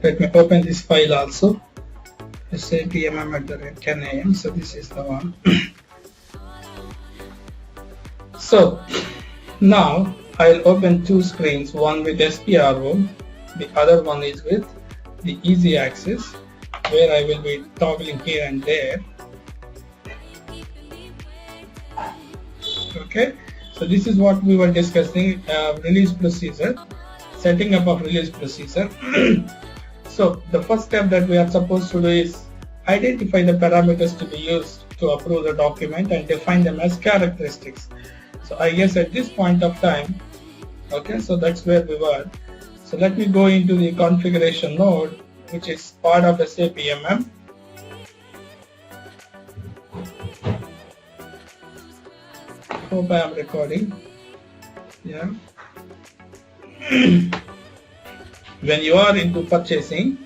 Let me open this file also. SAPMM at the rate 10 AM. So this is the one. So now I'll open two screens, one with SPRO, the other one is with the easy access, where I will be toggling here and there. Okay, so this is what we were discussing, release procedure, setting up of release procedure. So the first step that we are supposed to do is identify the parameters to be used to approve the document and define them as characteristics. So I guess at this point of time, okay, so that's where we were. So let me go into the configuration node, which is part of SAPMM. Hope I am recording. Yeah. When you are into purchasing,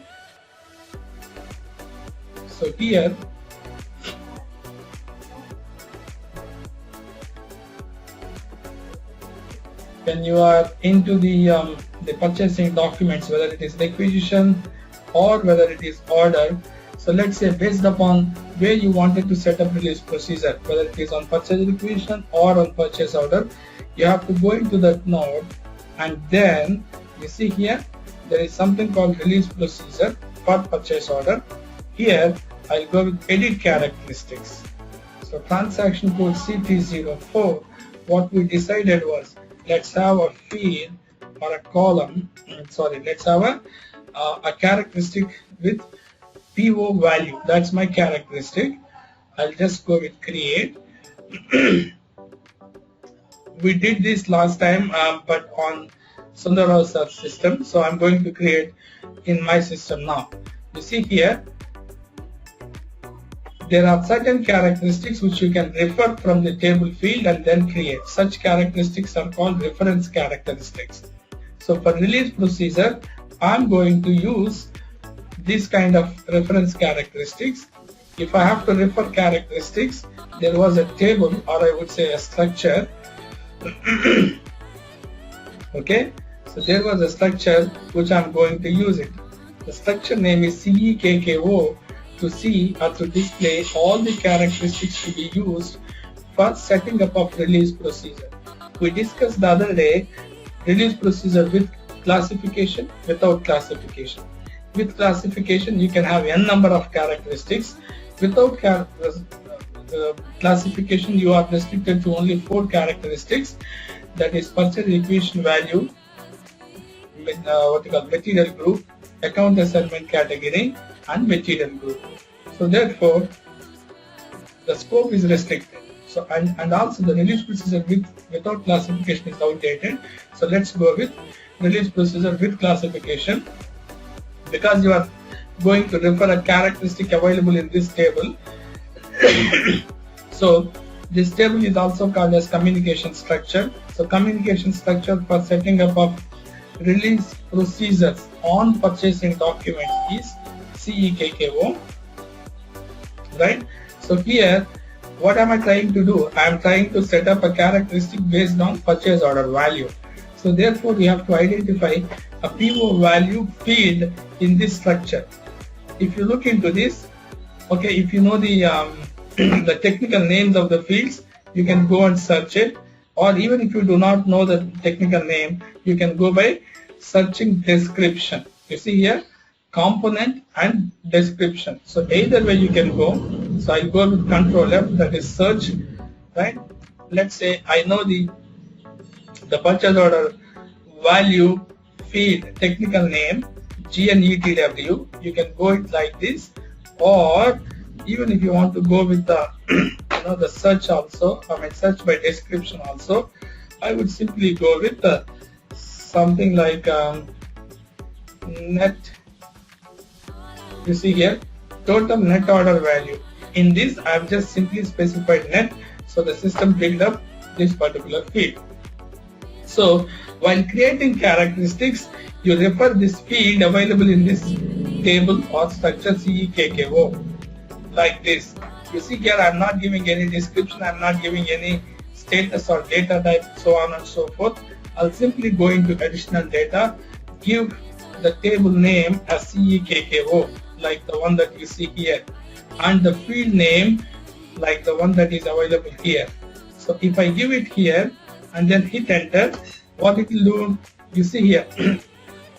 so here when you are into the purchasing documents, whether it is requisition or whether it is order, so let's say based upon where you wanted to set up release procedure, whether it is on purchase requisition or on purchase order, you have to go into that node, and then you see here there is something called release procedure for purchase order. Here I'll go with edit characteristics. So transaction code CT04, what we decided was, let's have a field or a column, let's have a characteristic with PO value. That's my characteristic. I'll just go with create. We did this last time, but on Sundar's system, so I'm going to create in my system now. You see here, there are certain characteristics which you can refer from the table field and then create. Such characteristics are called reference characteristics. So for release procedure, I'm going to use this kind of reference characteristics. If I have to refer characteristics, there was a table, or I would say a structure. Okay, so there was a structure which I'm going to use it. The structure name is CEKKO to see or to display all the characteristics to be used for setting up of release procedure. We discussed the other day release procedure with classification, without classification. With classification, you can have n number of characteristics. Without classification, you are restricted to only 4 characteristics. That is purchase requisition value, material group, account assignment category, and material group. So therefore, the scope is restricted. So and also the release procedure without classification is outdated. So let's go with release procedure with classification, because you are going to refer a characteristic available in this table. So this table is also called as communication structure. So communication structure for setting up of release procedures on purchasing documents is CEKKO, right? So here, what am I trying to do? I am trying to set up a characteristic based on purchase order value. So therefore, we have to identify a PO value field in this structure. If you look into this, okay, if you know the the technical names of the fields, you can go and search it, or even if you do not know the technical name, you can go by searching description. You see here, component and description. So either way you can go. So I go with Control F, that is search, right? Let's say I know the purchase order value field technical name GNETW. You can go it like this, or even if you want to go with the the search also, search by description also, I would simply go with something like net. You see here, total net order value. In this, I have just simply specified net, so the system picked up this particular field. So while creating characteristics, you refer this field available in this table or structure CEKKO like this. You see here, I am not giving any description, I am not giving any status or data type, so on and so forth, I'll simply go into additional data, give the table name as CEKKO, like the one that you see here, and the field name like the one that is available here. So if I give it here and then hit enter, what it will do, you see here,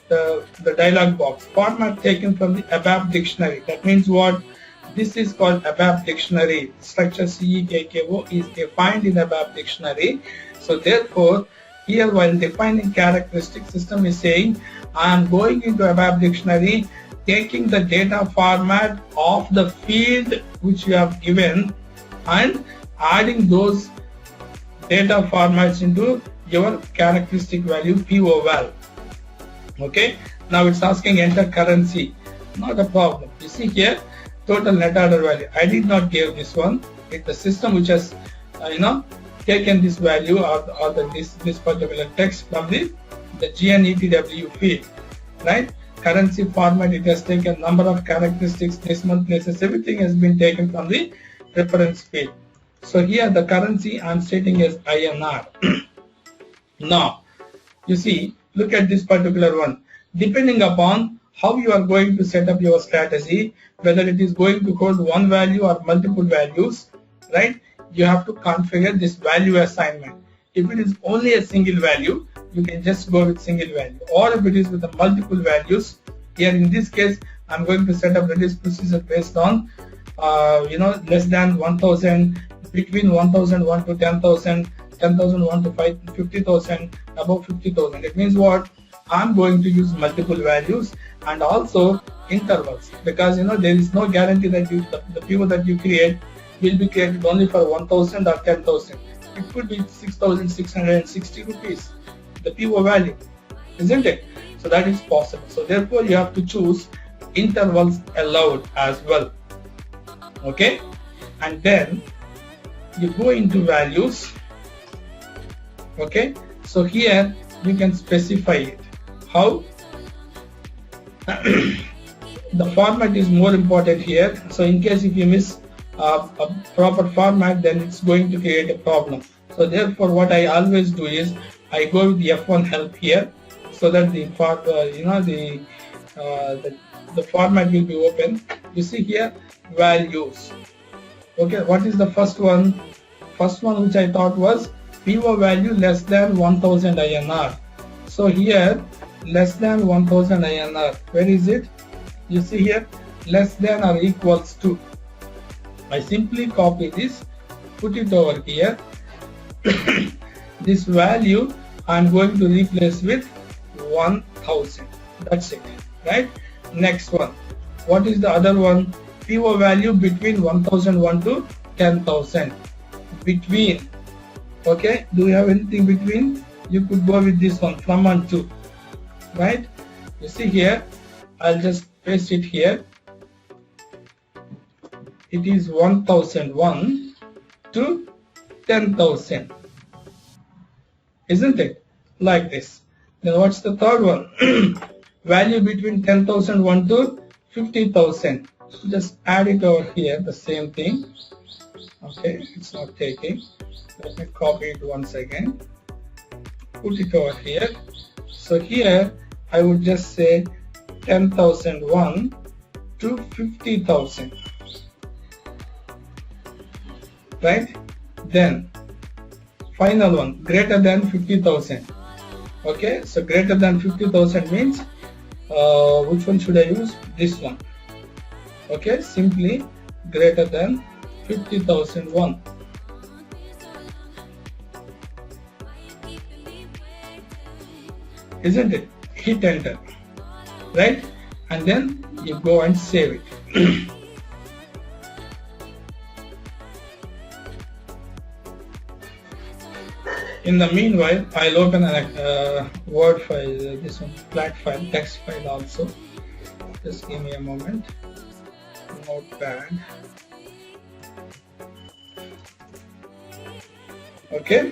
the dialog box, format taken from the ABAP dictionary. That means what? This is called ABAP dictionary. Structure CEKKO is defined in ABAP dictionary. So therefore, here while defining characteristic, system is saying, I am going into ABAP dictionary, taking the data format of the field which you have given and adding those data formats into your characteristic value PO val. Okay, now it's asking enter currency. Not a problem. You see here, total net order value. I did not give this one. It's the system which has taken this value or this particular text from the GNETW field, right? Currency format, it has taken number of characteristics, decimal places, everything has been taken from the reference field. So here the currency I'm stating as INR. Now, you see, look at this particular one. Depending upon how you are going to set up your strategy, whether it is going to hold one value or multiple values, right? You have to configure this value assignment. If it is only a single value, you can just go with single value. Or if it is with the multiple values, here in this case, I'm going to set up release procedure based on, less than 1,000, between 1,001 to 10,000, 10,001 to 50,000, above 50,000. It means what? I'm going to use multiple values and also intervals, because there is no guarantee that the PO that you create will be created only for 1,000 or 10,000. It could be 6,660 rupees, the PO value, isn't it? So that is possible. So therefore you have to choose intervals allowed as well. Okay, and then you go into values. Okay, so here you can specify it. How? The format is more important here. So in case if you miss a proper format, then it's going to create a problem. So therefore what I always do is I go with the F1 help here, so that the format will be open. You see here, values. Okay, what is the first one? First one which I thought was PO value less than 1,000 INR. So here, less than 1,000 INR. Where is it? You see here, less than or equals to. I simply copy this, put it over here. This value I'm going to replace with 1,000. That's it, right? Next one. What is the other one? PO value between 1,001 to 10,000. Between. Okay, do you have anything between? You could go with this one, from and to, right? You see here, I'll just paste it here. It is 1,001 to 10,000, isn't it? Like this. Then what's the third one? Value between 10,001 to 50,000. Just add it over here, the same thing. Okay, it's not taking. Let me copy it once again. Put it over here. So here I would just say 10,001 to 50,000. Right? Then final one, greater than 50,000. Okay, so greater than 50,000 means which one should I use? This one. Okay, simply greater than 50,001. Isn't it? Hit enter, right? And then you go and save it. In the meanwhile, I'll open a Word file, this one, flat file, text file also. Just give me a moment. Notepad. Okay.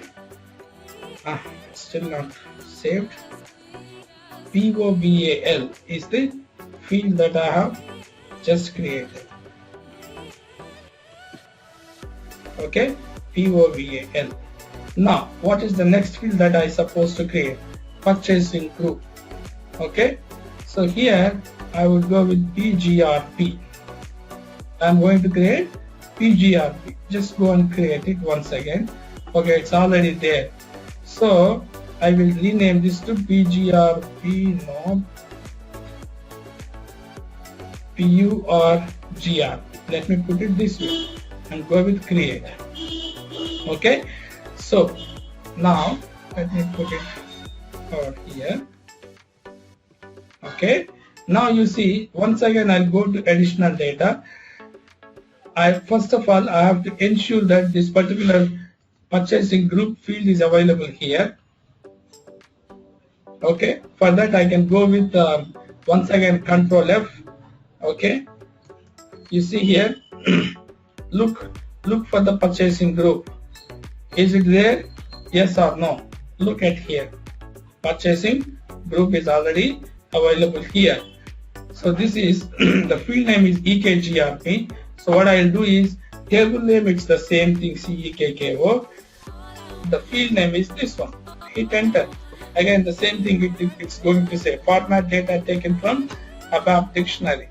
Still not saved. POVAL is the field that I have just created. Okay, POVAL. Now, what is the next field that I supposed to create? Purchasing group. Okay, so here I would go with PGRP. I'm going to create PGRP. Just go and create it once again. Okay, it's already there. So I will rename this to PGRP, no, PURGR. Let me put it this way and go with create. Okay, so now let me put it over here. Okay, now you see, once again I'll go to additional data. First of all, I have to ensure that this particular purchasing group field is available here. Okay, for that I can go with once again Control F. Okay, you see here, look for the purchasing group. Is it there? Yes or no? Look at here. Purchasing group is already available here. So this is the field name is EKGRP. So what I will do is, table name it's the same thing, CEKKO. The field name is this one. Hit enter. Again the same thing, it's going to say format data taken from ABAP dictionary.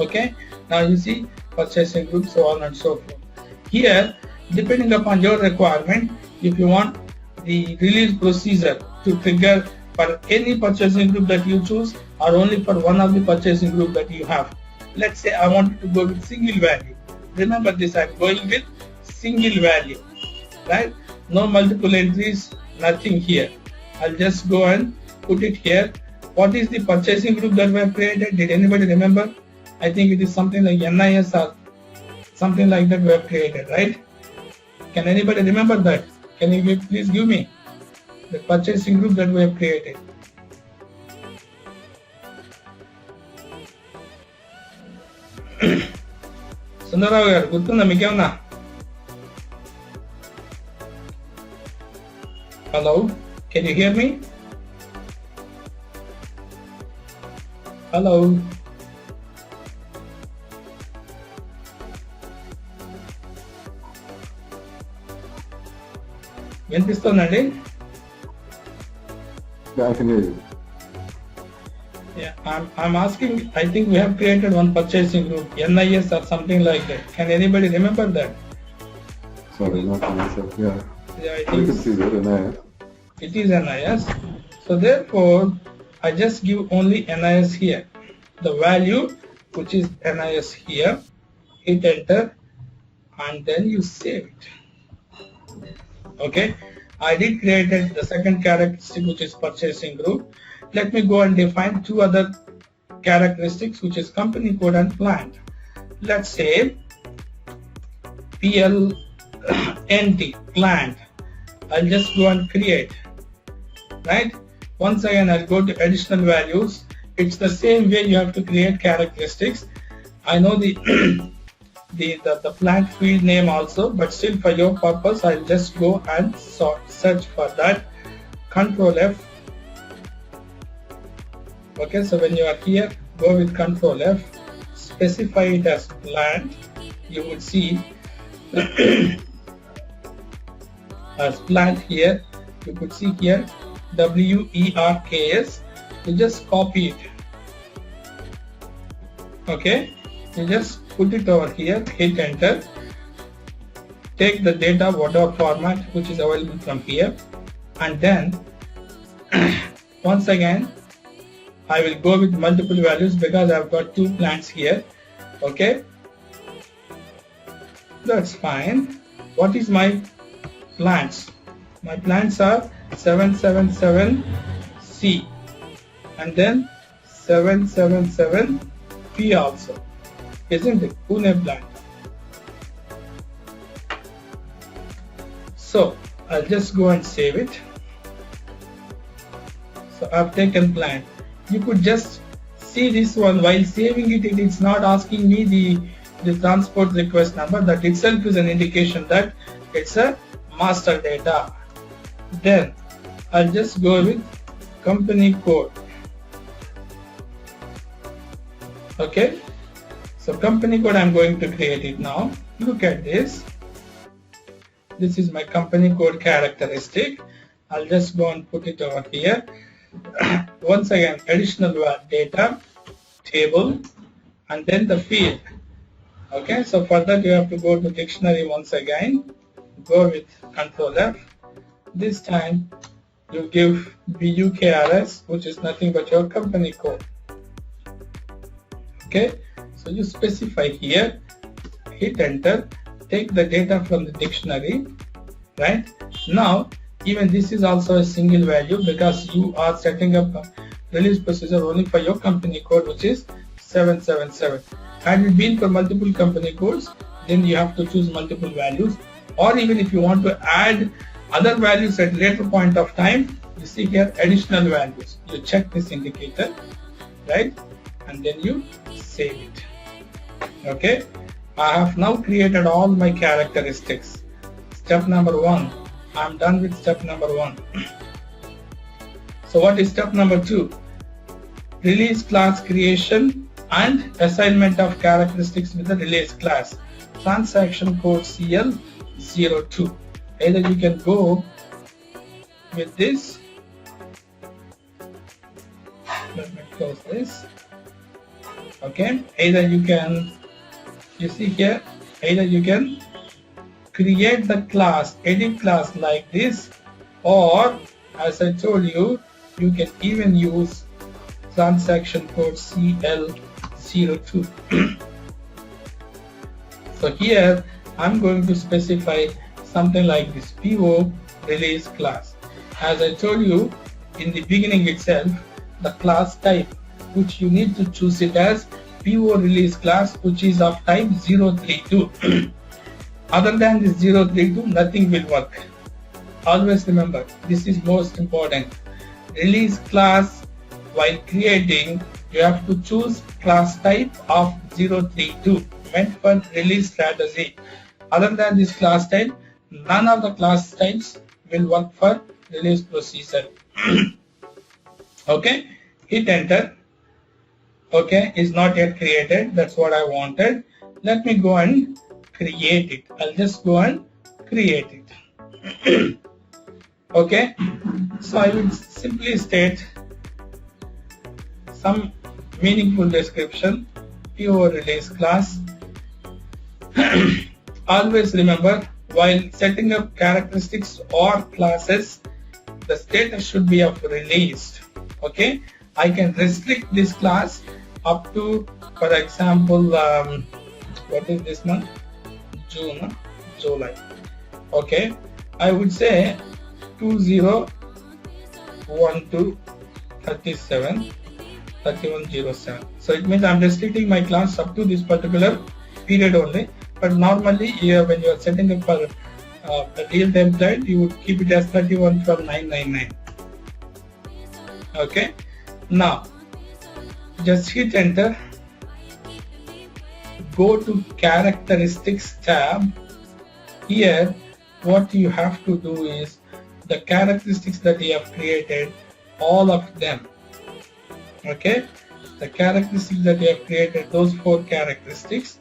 Okay, now you see purchasing group, so on and so forth. Here, depending upon your requirement, if you want the release procedure to trigger for any purchasing group that you choose or only for one of the purchasing group that you have. Let's say I wanted to go with single value. Remember this, I'm going with single value, right? No multiple entries, nothing here. I'll just go and put it here. What is the purchasing group that we have created? Did anybody remember? I think it is something like NIS or something like that we have created, right? Can anybody remember that? Can you please give me the purchasing group that we have created? Sundarao garu, gurtunda meekemna? Hello, can you hear me? Hello. వినిపిస్తుందండి? Yeah, I can hear you. Yeah, I'm asking, I think we have created one purchasing group, NIS or something like that. Can anybody remember that? Sorry, not myself. Yeah. Yeah, I You think can see that in there. it is NIS. So therefore, I just give only NIS here. The value which is NIS here, hit enter and then you save it. Okay, I did create the second characteristic which is purchasing group. Let me go and define two other characteristics which is company code and plant. Let's say PLNT, plant. I'll just go and create, right? Once again I'll go to additional values. It's the same way you have to create characteristics. I know the the plant field name also, but still for your purpose I'll just go and search for that. Control F. Okay, so when you are here, go with Control F, specify it as plant. You would see as plant here. You could see here WERKS. You just copy it. Okay, you just put it over here, hit enter, take the data whatever format which is available from here, and then once again I will go with multiple values because I've got two plants here. Okay, that's fine. What is my plants? My plants are 777C and then 777P also, isn't it? Pune plant. So I'll just go and save it. So I've taken plant. You could just see this one while saving it. It's not asking me the transport request number. That itself is an indication that it's a master data. Then I'll just go with company code. Okay, so company code, I'm going to create it now. Look at this. This is my company code characteristic. I'll just go and put it over here. Once again, additional data, table, and then the field. Okay, so for that you have to go to dictionary once again. Go with Control F. This time you give BUKRS, which is nothing but your company code. Okay, so you specify here, hit enter, take the data from the dictionary, right? Now, even this is also a single value because you are setting up a release procedure only for your company code, which is 777. Had it been for multiple company codes, then you have to choose multiple values, or even if you want to add other values at later point of time, you see here additional values. You check this indicator, right? And then you save it. Okay, I have now created all my characteristics. Step number 1. I'm done with step number 1. So what is step number 2? Release class creation and assignment of characteristics with the release class. Transaction code CL02. Either you can go with this. Let me close this. Okay, either you can, you see here, either you can create the class, edit class like this, or as I told you, you can even use transaction code CL02. So here I'm going to specify something like this, PO release class. As I told you in the beginning itself, the class type, which you need to choose it as PO release class, which is of type 032. Other than this 032, nothing will work. Always remember, this is most important. Release class, while creating, you have to choose class type of 032, meant for release strategy. Other than this class type, none of the class types will work for release procedure. Okay, hit enter. Okay, is not yet created. That's what I wanted. Let me go and create it. I'll just go and create it. Okay, so I will simply state some meaningful description. PO release class. Always remember, while setting up characteristics or classes, the status should be of released. Okay, I can restrict this class up to, for example, what is this month? June, July. Okay, I would say 2012-37-3107. So it means I'm restricting my class up to this particular period only. But normally, when you are setting up for a real template, you would keep it as 31 from 999. Okay, now just hit enter. Go to characteristics tab. Here, what you have to do is the characteristics that you have created, all of them. Okay, the characteristics that you have created, those 4 characteristics,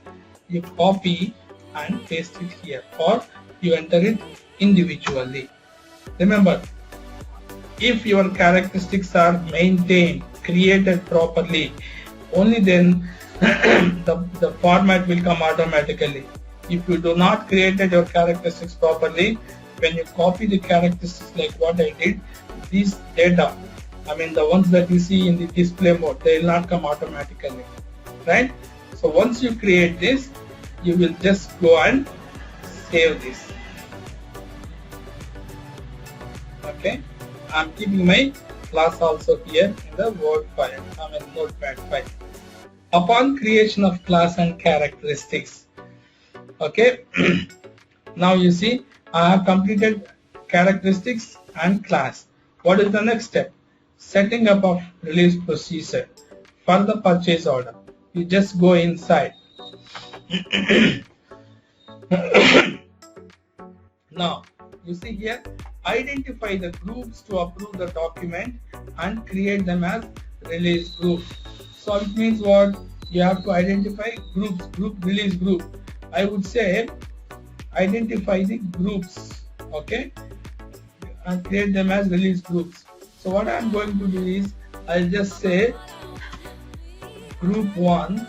you copy and paste it here, or you enter it individually. Remember, if your characteristics are maintained, created properly, only then the format will come automatically. If you do not create your characteristics properly, when you copy the characteristics like what I did, these data, I mean the ones that you see in the display mode, they will not come automatically, right? So once you create this, you will just go and save this. Okay, I'm keeping my class also here in the Word file, I mean Notepad file. Upon creation of class and characteristics, okay, now you see I have completed characteristics and class. What is the next step? Setting up of release procedure for the purchase order. You just go inside. Now you see here, identify the groups to approve the document and create them as release group. So it means what? You have to identify groups, release group. I would say identify the groups, okay, and create them as release groups. So what I'm going to do is I'll just say group 1,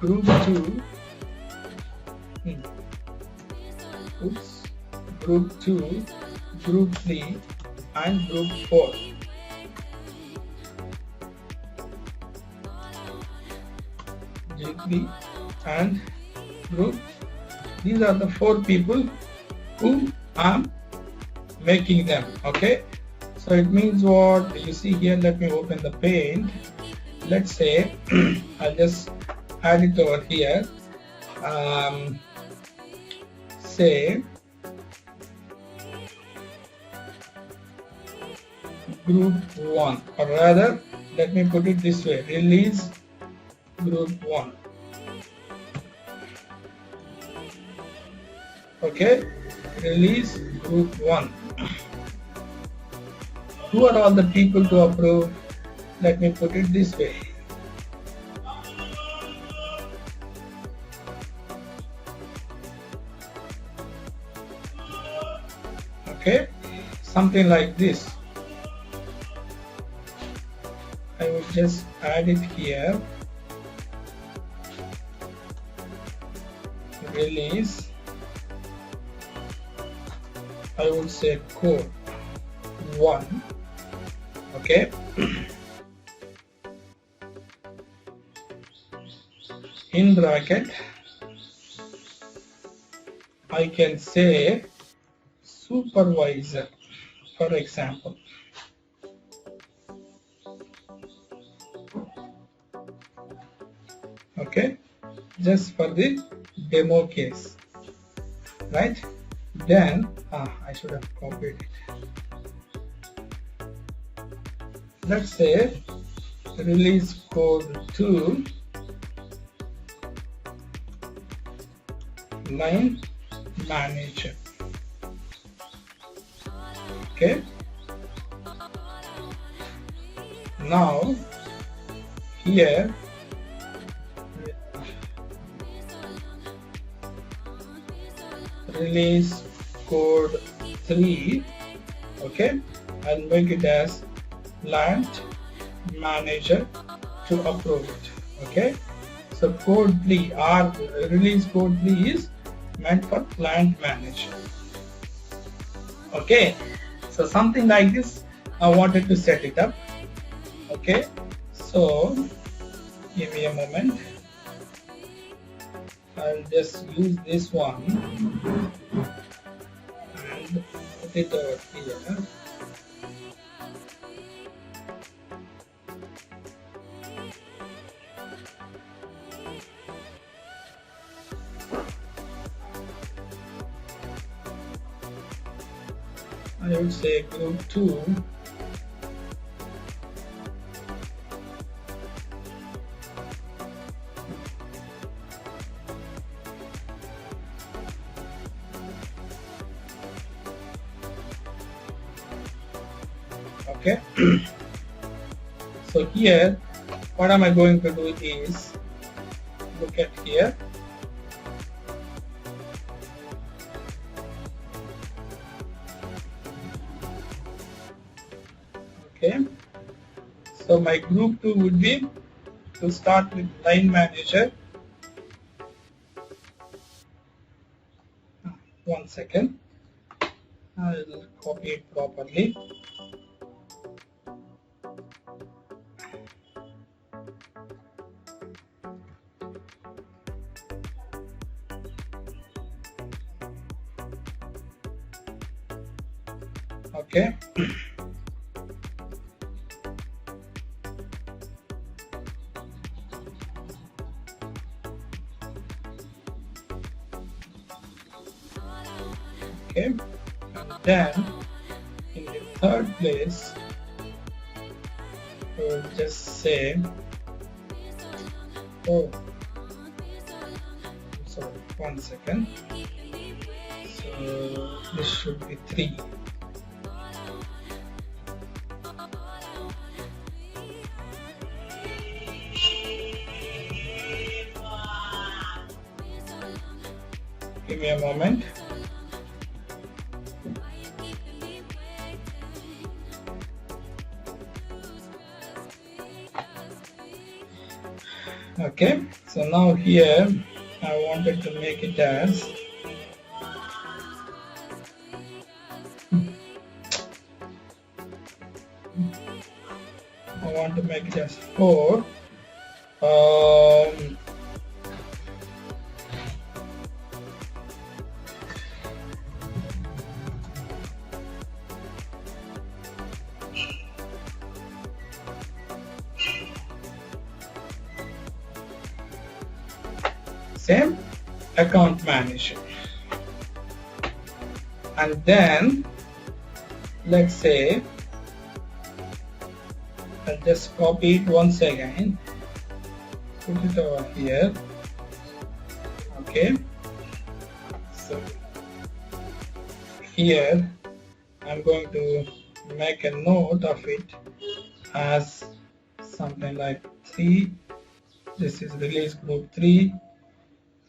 group 2, group 2, group 3 and group 4. G3 and group. These are the 4 people who I'm making them, okay. So it means what you see here. Let me open the paint. Let's say I'll just add it over here. Say group 1, or rather let me put it this way, release group 1. Okay, release group 1. Who are all the people to approve? Let me put it this way. Okay, something like this. I will just add it here. Release. I would say code 1. Okay. In bracket, I can say supervisor, for example. Okay, just for the demo case, right? Then I should have copied it. Let's say release code 2 line manager. Okay, now here release code 3. Okay, I'll make it as plant manager to approve it. Okay, so code 3 or release code 3 is meant for plant manager. Okay, so something like this I wanted to set it up. Okay, so give me a moment. I'll just use this one and put it over here. I would say group 2 okay. So here what am I going to do is look at here. Okay, so my group 2 would be to start with line manager. One second, I'll copy it properly. Okay. Okay, and then in the third place we'll just say, oh sorry, one second, so this should be 3. Give me a moment. Okay, so now here I wanted to make it as I want to make it as 4. Same account manager, and then let's say I'll just copy it once again, put it over here. Okay, so here I'm going to make a note of it as something like 3. This is release group 3.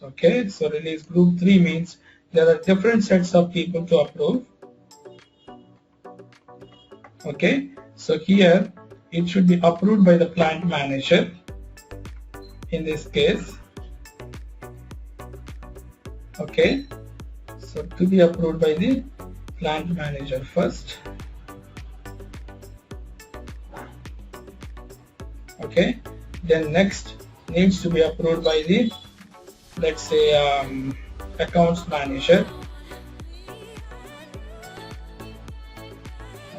Okay, so release group 3 means there are different sets of people to approve. Okay, so here it should be approved by the plant manager in this case. Okay, so to be approved by the plant manager first. Okay, then next needs to be approved by the, let's say, accounts manager.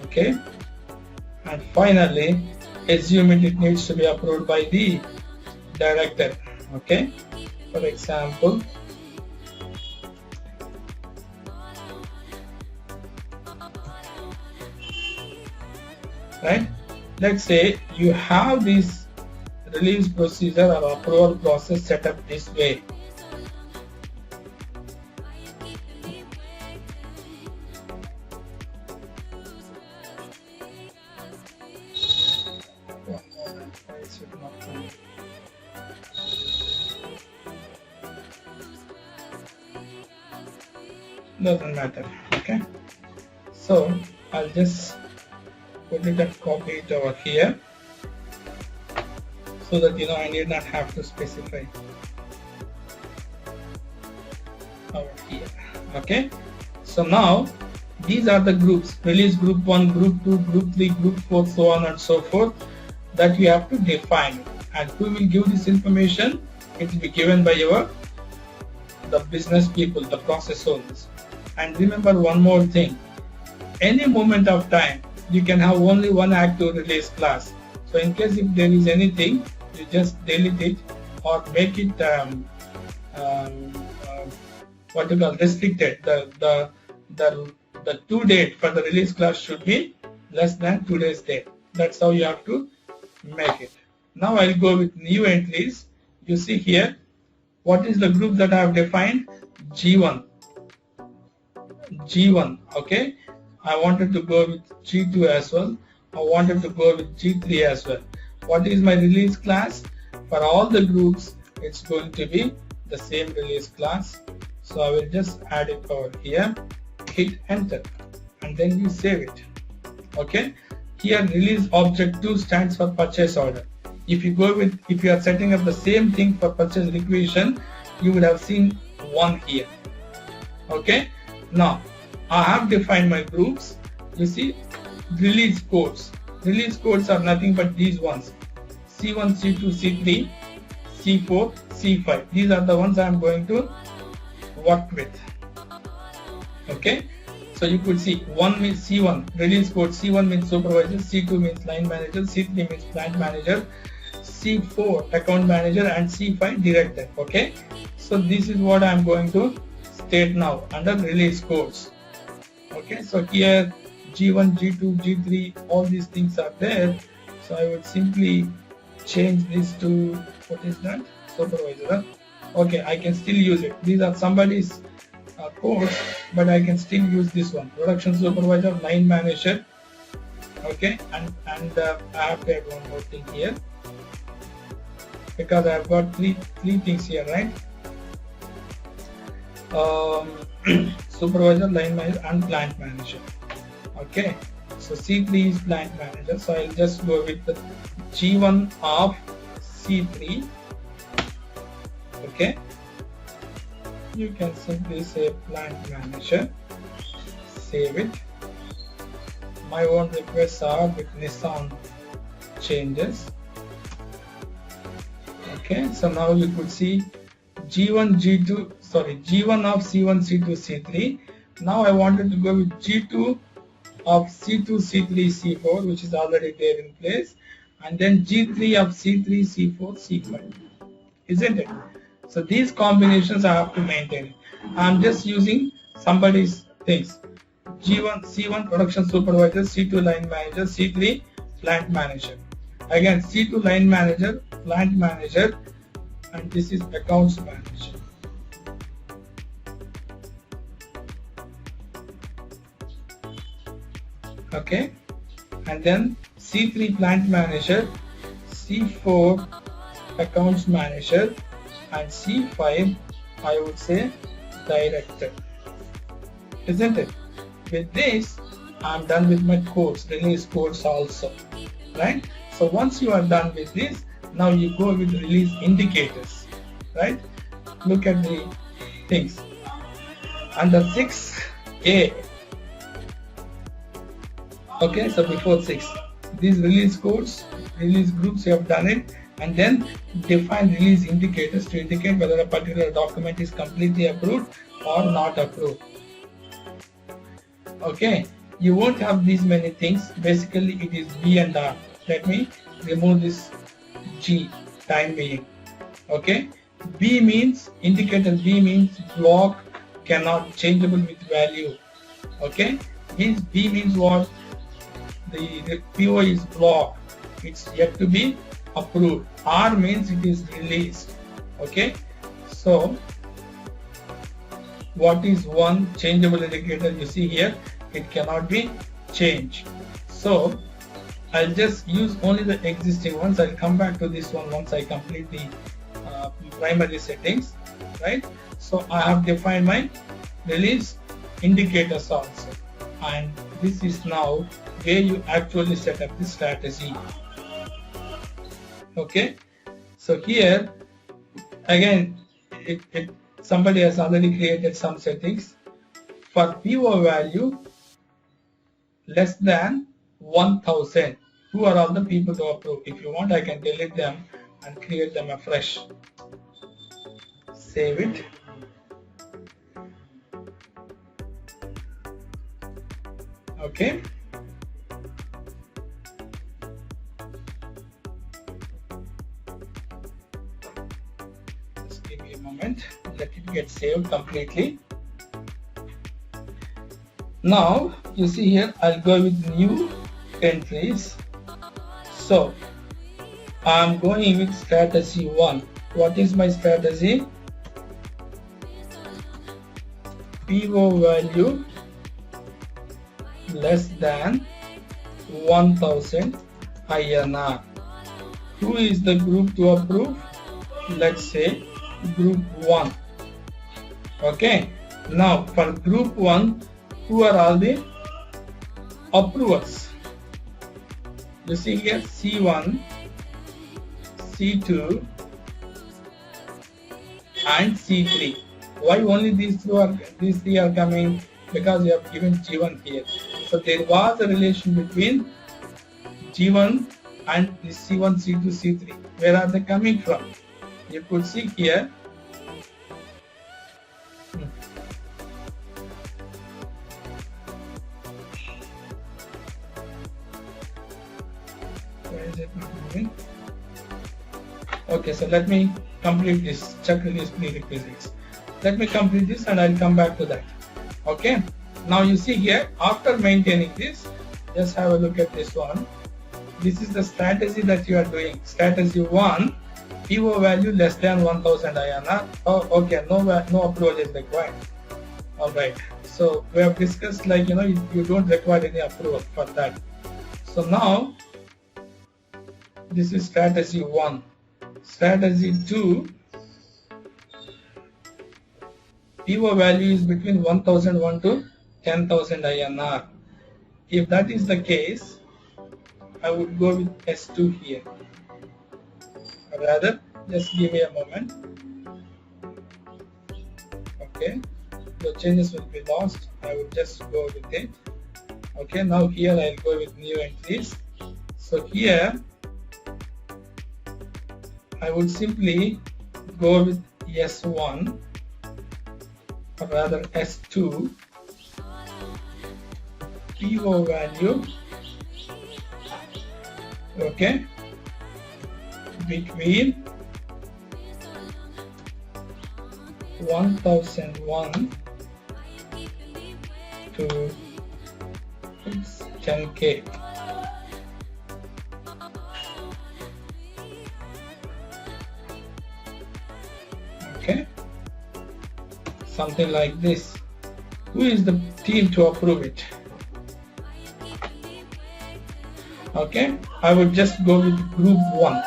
Okay, and finally assume it needs to be approved by the director. Okay, for example, right, let's say you have this release procedure or approval process set up this way. Doesn't matter. Okay, so I'll just put it and copy it over here so that I need not have to specify over here. Okay, so now these are the groups: release group 1, group 2, group 3, group 4, so on and so forth, that you have to define. And who will give this information? It will be given by the business people, the process owners. And remember one more thing: any moment of time you can have only one active release class. So in case if there is anything, you just delete it or make it what you call restricted. The due date for the release class should be less than 2 days date. That's how you have to make it. Now I'll go with new entries. You see here, what is the group that I have defined? G1. Okay, I wanted to go with G2 as well. I wanted to go with G3 as well. What is my release class? For all the groups, it's going to be the same release class. So I will just add it over here, hit enter, and then you save it. Okay, here release object 2 stands for purchase order. If you are setting up the same thing for purchase requisition, you would have seen 1 here. Okay, now I have defined my groups. You see, release codes. Release codes are nothing but these ones: C1, C2, C3, C4, C5. These are the ones I am going to work with. Okay, so you could see 1 means C1 release code. C1 means supervisor, C2 means line manager, C3 means plant manager, C4 account manager, and C5 director. Okay, so this is what I am going to state now under release codes. Okay, so here G1, G2, G3, all these things are there. So I would simply change this to, what is that? Supervisor. Okay, I can still use it. These are somebody's codes, but I can still use this one: production supervisor, line manager. Okay, and I have to add one more thing here, because I have got three things here, right? Supervisor, line manager, and plant manager. Okay, so C3 is plant manager, so I'll just go with the G1 of C3 Okay, you can simply say plant manager, save it. My own requests are with Nissan changes. Okay, so now you could see G1 of C1 C2 C3. Now I wanted to go with G2 of C2 C3 C4, which is already there in place, and then G3 of C3 C4 C5, isn't it? So these combinations I have to maintain. I'm just using somebody's things. G1 C1 production supervisor, C2 line manager, C3 plant manager. Again, C2 line manager, plant manager, and this is accounts manager. Okay, and then C3 plant manager, C4 accounts manager, and C5 I would say director, isn't it? With this I'm done with my codes, release codes also, right? So once you are done with this, now you go with release indicators, right? Look at the things under 6A. Okay, so before 6, these release codes, release groups, you have done it, and then define release indicators to indicate whether a particular document is completely approved or not approved. Okay, you won't have these many things. Basically it is B and R. Let me remove this G time being. Okay, B means indicator, B means block cannot changeable with value. Okay, means B means what? The PO is blocked, it's yet to be approved. R means it is released. Okay, so what is one changeable indicator? You see here, it cannot be changed. So I'll just use only the existing ones. I'll come back to this one once I complete the primary settings, right? So I have defined my release indicators also, and this is now where you actually set up the strategy. Okay, so here again somebody has already created some settings for PO value less than 1000. Who are all the people to approve? If you want, I can delete them and create them afresh. Save it. Okay, just give me a moment, let it get saved completely. Now you see here, I'll go with new entries. So I'm going with strategy 1. What is my strategy? PO value less than 1000 INR. Who is the group to approve? Let's say group 1. Okay, now for group 1, who are all the approvers? You see here, C1, C2 and C3. Why only these three are coming? Because you have given G1 here. So there was a relation between G1 and the C1, C2, C3. Where are they coming from? You could see here. Where is it not moving? Okay, so let me complete this. Check release prerequisites. Let me complete this and I'll come back to that. Okay, now you see here, after maintaining this, just have a look at this one. This is the strategy that you are doing. Strategy 1, PO value less than 1000 INR. Oh, okay, no approval is required. Alright, so we have discussed, like, you don't require any approval for that. So now, this is strategy 1. Strategy 2, PO value is between 1001 to 10,000 INR. If that is the case, I would go with S2 here. Or rather, just give me a moment. Okay, the changes will be lost. I will just go with it. Okay, now here I'll go with new entries. So here I would simply go with S1 or rather S2 PO value, okay, between 1001 to 10K. Okay, something like this. Who is the team to approve it? Okay, I would just go with group 1.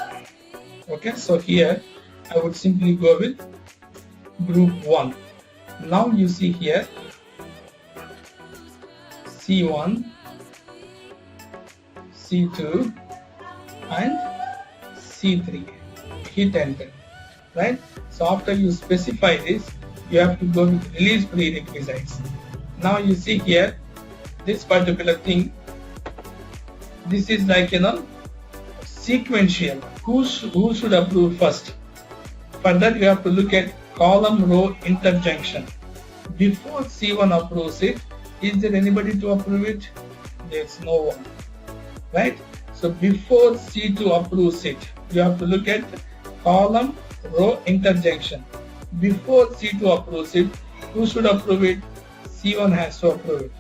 Okay, so here I would simply go with group 1. Now you see here C1, C2 and C3. Hit enter, right? So after you specify this, you have to go with release prerequisites. Now you see here this particular thing, this is like, sequential. Who should approve first? For that you have to look at column row interjunction. Before C1 approves it, is there anybody to approve it? There's no one, right? So before C2 approves it, you have to look at column row interjunction. Before C2 approves it, who should approve it? C1 has to approve it.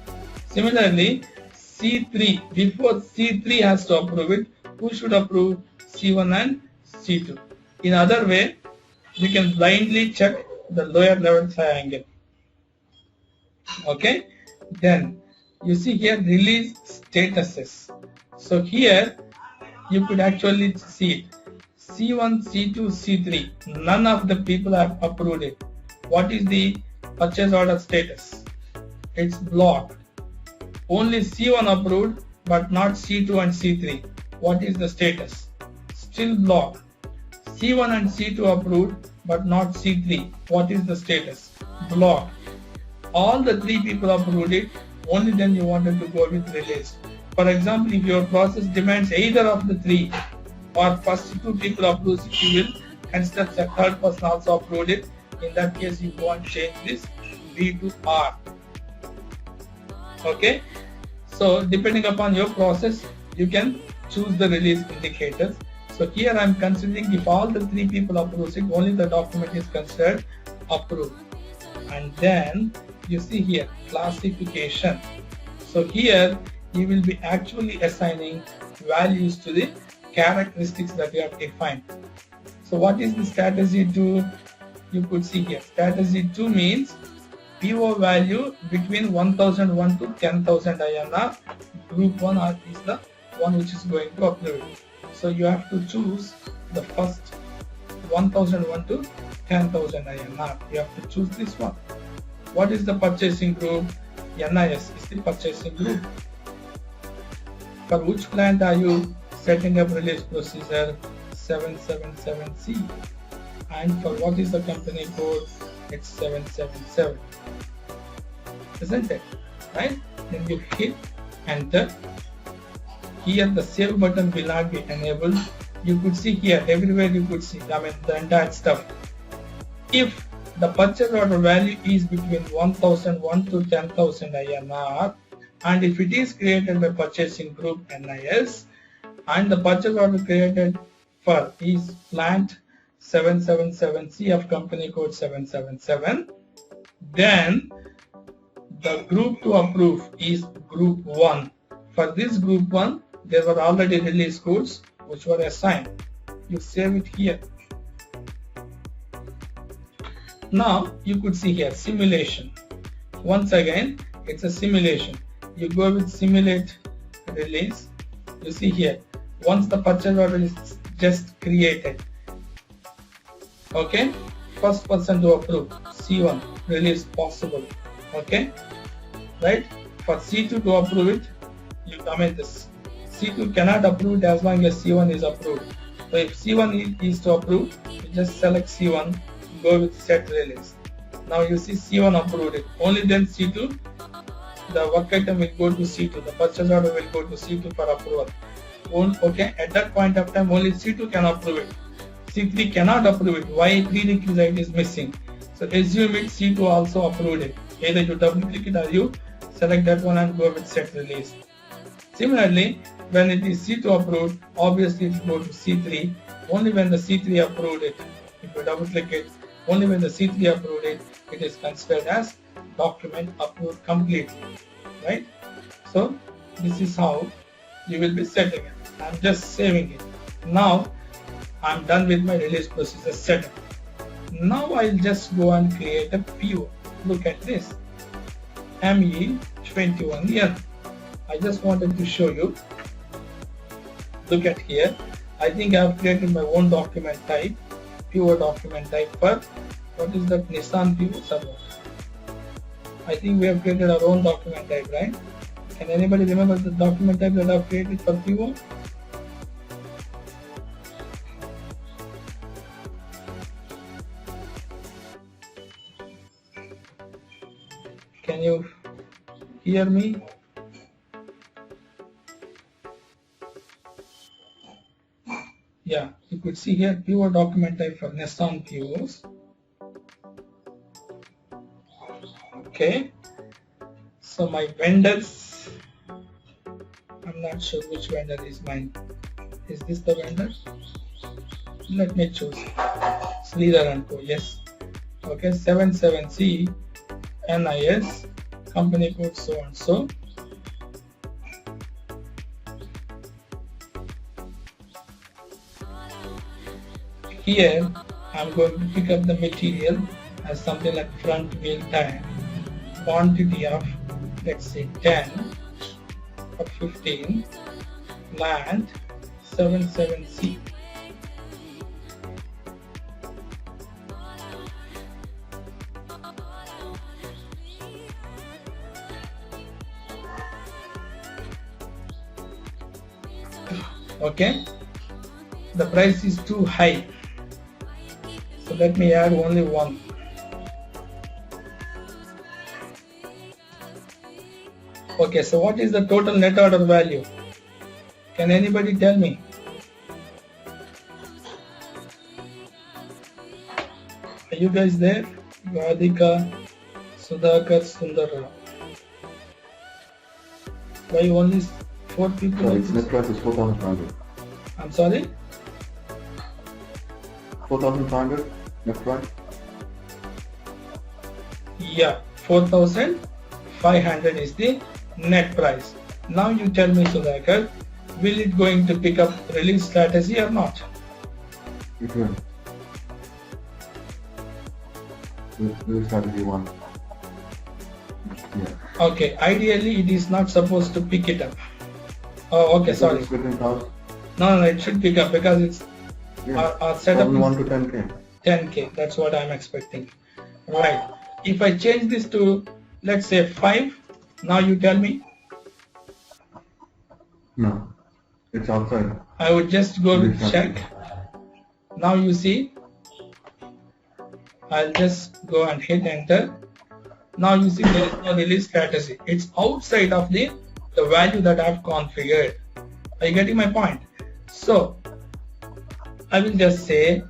Similarly, C3, before C3 has to approve it, who should approve? C1 and C2. In other way, we can blindly check the lower level triangle. Okay, then you see here release statuses. So here you could actually see it. C1, C2, C3, none of the people have approved it. What is the purchase order status? It's blocked. Only C1 approved but not C2 and C3. What is the status? Still blocked. C1 and C2 approved but not C3. What is the status? Blocked. All the 3 people approved it, only then you wanted to go with release. For example, if your process demands either of the 3 or first 2 people approve it, you will consider the third person also approved it. In that case, you go and change this B to R. Okay, so depending upon your process, you can choose the release indicators. So here I am considering if all the 3 people approve it, only the document is considered approved. And then you see here classification. So here you will be actually assigning values to the characteristics that you have defined. So what is the strategy 2? You could see here strategy 2 means PO value between 1001 to 10,000 INR. Group 1 is the one which is going to approve it. So you have to choose the first 1001 to 10,000 INR. You have to choose this one. What is the purchasing group? NIS is the purchasing group. For which plant are you setting up release procedure? 777C. And for what is the company code? It's 777. Isn't it? Right? Then you hit enter. Here the save button will not be enabled. You could see here, everywhere you could see, the entire stuff. If the purchase order value is between 1001 to 10,000 INR, and if it is created by purchasing group NIS, and the purchase order created for is plant 777C of company code 777, then the group to approve is group 1. For this group 1, there were already release codes which were assigned. You save it here. Now you could see here simulation. Once again, it's a simulation. You go with simulate release. You see here, once the purchase order is just created, okay, first person to approve C1 release possible. Okay, right? For C2 to approve it, this C2 cannot approve it as long as C1 is approved. So if C1 is to approve, you just select C1, go with set release. Now you see C1 approved it. Only then C2, the work item will go to C2. The purchase order will go to C2 for approval. Okay, at that point of time only C2 can approve it. C3 cannot approve it. Why? Prerequisite is missing. So assume it C2 also approved it. Either you double click it or you select that one and go with set release. Similarly, when it is C2 approved, obviously it will go to C3. Only when the C3 approved it, if you double click it, only when the C3 approved it, it is considered as document approved completely, right? So this is how you will be setting it. I'm just saving it. Now I'm done with my release procedure setup. Now I'll just go and create a PO. Look at this, ME21N. I just wanted to show you. Look at here. I think I have created my own document type, PO document type for what is that, Nissan PO server. I think we have created our own document type, right? Can anybody remember the document type that I have created for PO? Can you hear me? Yeah, you could see here PO document type for Nissan POs. Okay, so my vendors, I'm not sure which vendor is mine. Is this the vendor? Let me choose Sridhar & Co. Yes. Okay, 77C NIS, company code so and so. Here I'm going to pick up the material as something like front wheel tire. Quantity of, let's say 10 or 15, land 77C. Okay, the price is too high, so let me add only one. Okay, so what is the total net order value? Can anybody tell me? Are you guys there? Radhika, Sudhakar, Sundar. Why only 4 people? Sorry, net price is 4,500. I'm sorry? 4,500 net price? Yeah, 4,500 is the net price. Now you tell me, Sudhakar, will it going to pick up release strategy or not? It will. Release strategy 1. Yeah. Okay, ideally it is not supposed to pick it up. Oh, okay, sorry. No, it should pick up because it's our setup from 1 to 10K. 10K, that's what I'm expecting. Right. If I change this to, let's say 5, now you tell me. No, it's outside. I would just go with check. Now you see, I'll just go and hit enter. Now you see there is no release strategy. It's outside of the value that I've configured. Are you getting my point? So I will just say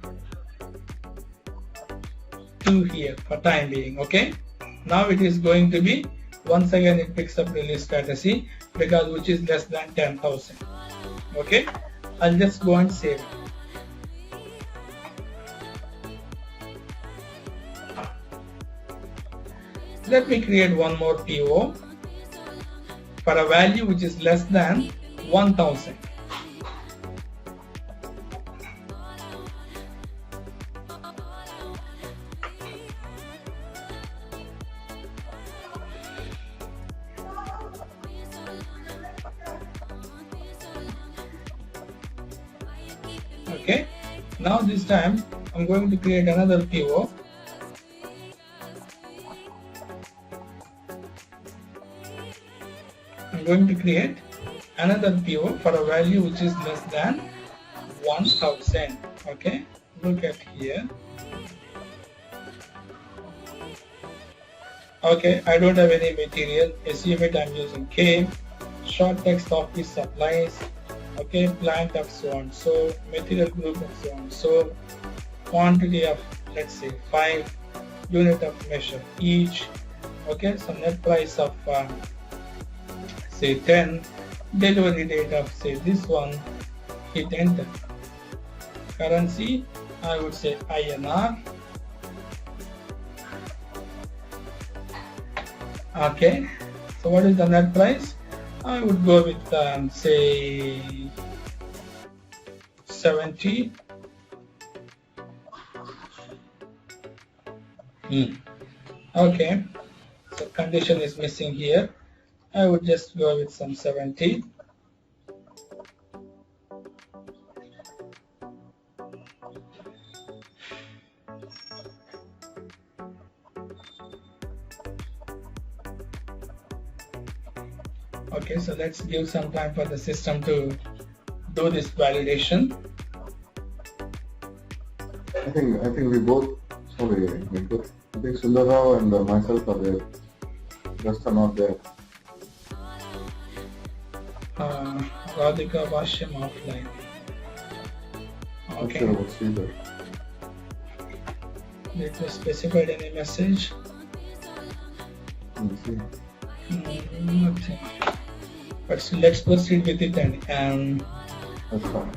2 here for time being. Okay, now it is going to be, once again it picks up release strategy because which is less than 10,000. Okay, I'll just go and save it. Let me create one more PO for a value which is less than 1,000. Okay, now this time I'm going to create another PO. I'm going to create another PO for a value which is less than 1,000. Okay, look at here. Okay, I don't have any material. Assume it I'm using K. Short text office supplies. Okay, plant of so on so, material group of so on so, quantity of let's say 5, unit of measure each. Okay, so net price of say 10, delivery date of say this one, hit enter. Currency I would say INR. Okay, so what is the net price? I would go with say 70. Okay, so condition is missing here. I would just go with some 70. Okay, so let's give some time for the system to do this validation. I think we both, sorry, I think Sundarrao and myself are there. Rest are not there. Radhika Vashyam offline. Okay. Sure, we'll see that. Let me specify any message. We'll see. Nothing. But still, let's proceed with it and That's fine.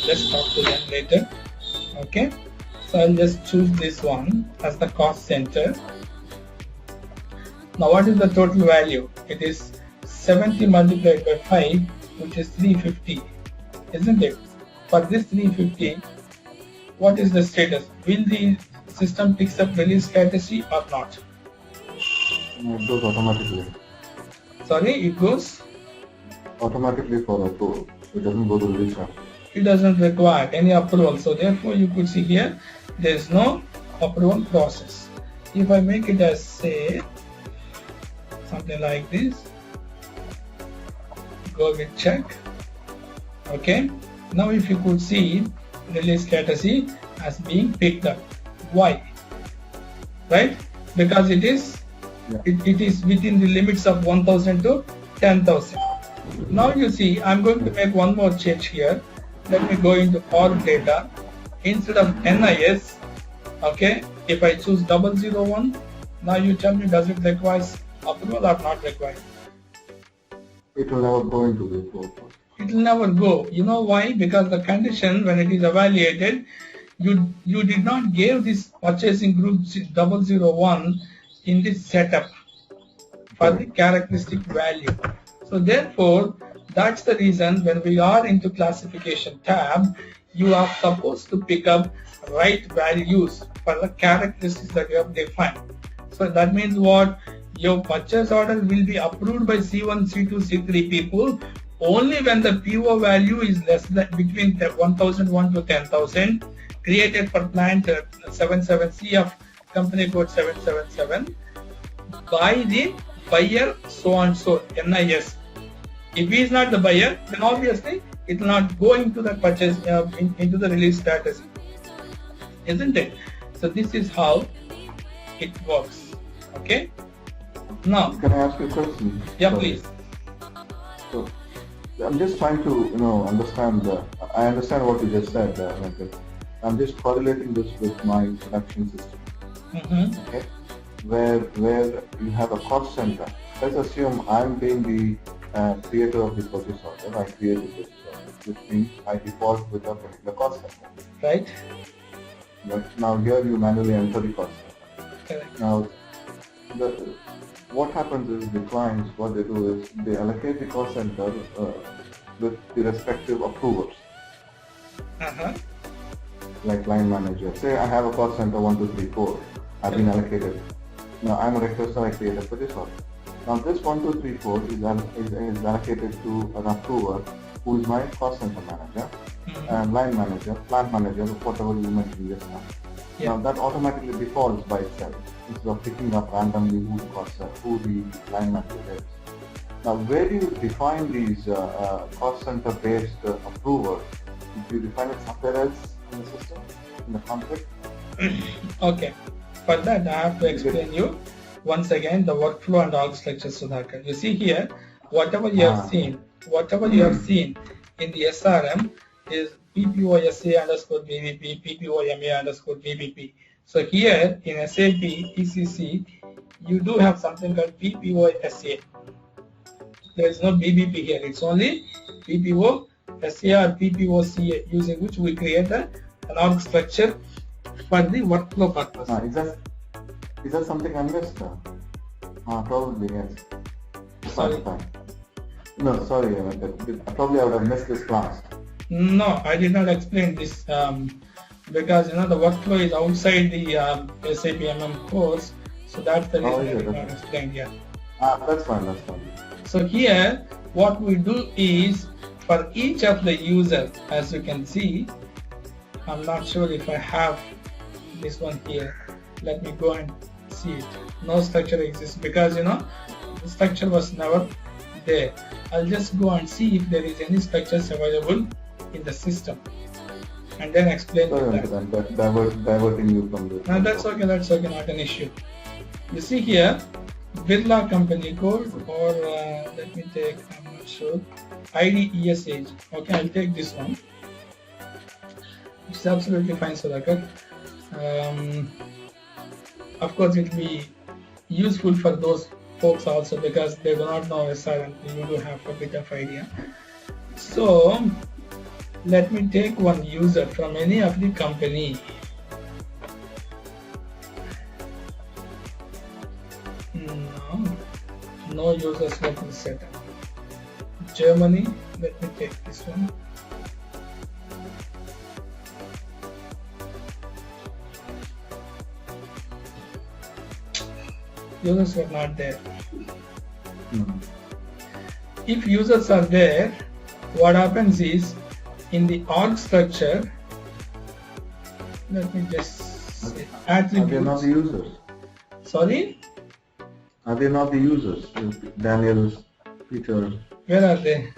let's talk to them later. Okay, so I'll just choose this one as the cost center. Now what is the total value? It is 70 multiplied by 5, which is 350, isn't it? For this 350, what is the status? Will the system pick up release status or not? It goes automatically. Sorry, it goes? Automatically for approval. It doesn't go to release now. It doesn't require any approval. So therefore you could see here there is no approval process. If I make it as say something like this, go with check. Okay. Now if you could see release status as being picked up. Why? Right? Because it is it is within the limits of 1000 to 10,000. Now you see I'm going to make one more change here. Let me go into all data. Instead of NIS, okay, if I choose 001, now you tell me does it require approval or not required? It will never go into the flow. It will never go. You know why? Because the condition when it is evaluated, you did not give this purchasing group 001 in this setup for the characteristic value. So therefore, that's the reason when we are into classification tab, you are supposed to pick up right values for the characteristics that you have defined. So that means what? Your purchase order will be approved by C1, C2, C3 people only when the PO value is less than between 1001 to 10,000, created for plant 77C of company code 777 by the buyer so and so NIS. If he is not the buyer, then obviously it will not go into the purchase into the release status, isn't it? So this is how it works. Okay. Now, can I ask you a question? Yeah, please. So, I'm just trying to understand. I understand what you just said. I'm just correlating this with my production system. Okay, where you have a cost center. Let's assume I'm being the creator of the purchase order. I create the purchase order, which means I default with a particular cost center. Right. But now here you manually enter the cost center. Correct. Now, what happens is the clients, what they do is they allocate the cost center with the respective approvers. Like line manager. Say I have a cost center 1, 2, 3, 4. I've been allocated. Now I'm a requester, I create a purchase order. Now this 1, 2, 3, 4 is allocated to an approver who is my cost center manager and line manager, plant manager, whatever you mentioned just now. Now that automatically defaults by itself instead of picking up randomly who the line manager is. Now where do you define these cost center based approvers? Do you define it somewhere else in the system, in the conflict? Okay. for that I have to explain you once again the workflow and org structure, Sudhakar. You see here, whatever you have seen in the SRM is PPOSA underscore BBP, PPOMA underscore BBP. So here in SAP ECC, you do have something called PPOSA. There is no BBP here. It's only PPOSA or PPOCA, using which we create an org structure for the workflow purpose. Is that something I missed? Probably, yes. Sorry. No, sorry, probably I would have missed this class. No, I did not explain this because the workflow is outside the SAPMM course, so that's the reason I did not explain here. That's fine. So here, what we do is, for each of the users, as you can see, I'm not sure if I have this one here. Let me go and see it. No structure exists because the structure was never there. I'll just go and see if there is any structures available in the system and then explain that. Diverting you from this. No, that's okay, not an issue. You see here, Birla company code, or let me take, I'm not sure, ID ESH. Okay, I'll take this one. It's absolutely fine, Sudhakar. Of course, it will be useful for those folks also because they do not know SRM. You do have a bit of idea. So let me take one user from any of the company. No users local setup. Germany, let me take this one. Users were not there. If users are there, what happens is, in the org structure, let me just say, attributes. Are they not the users? Sorry? Are they not the users? Daniel's, Peter. Where are they?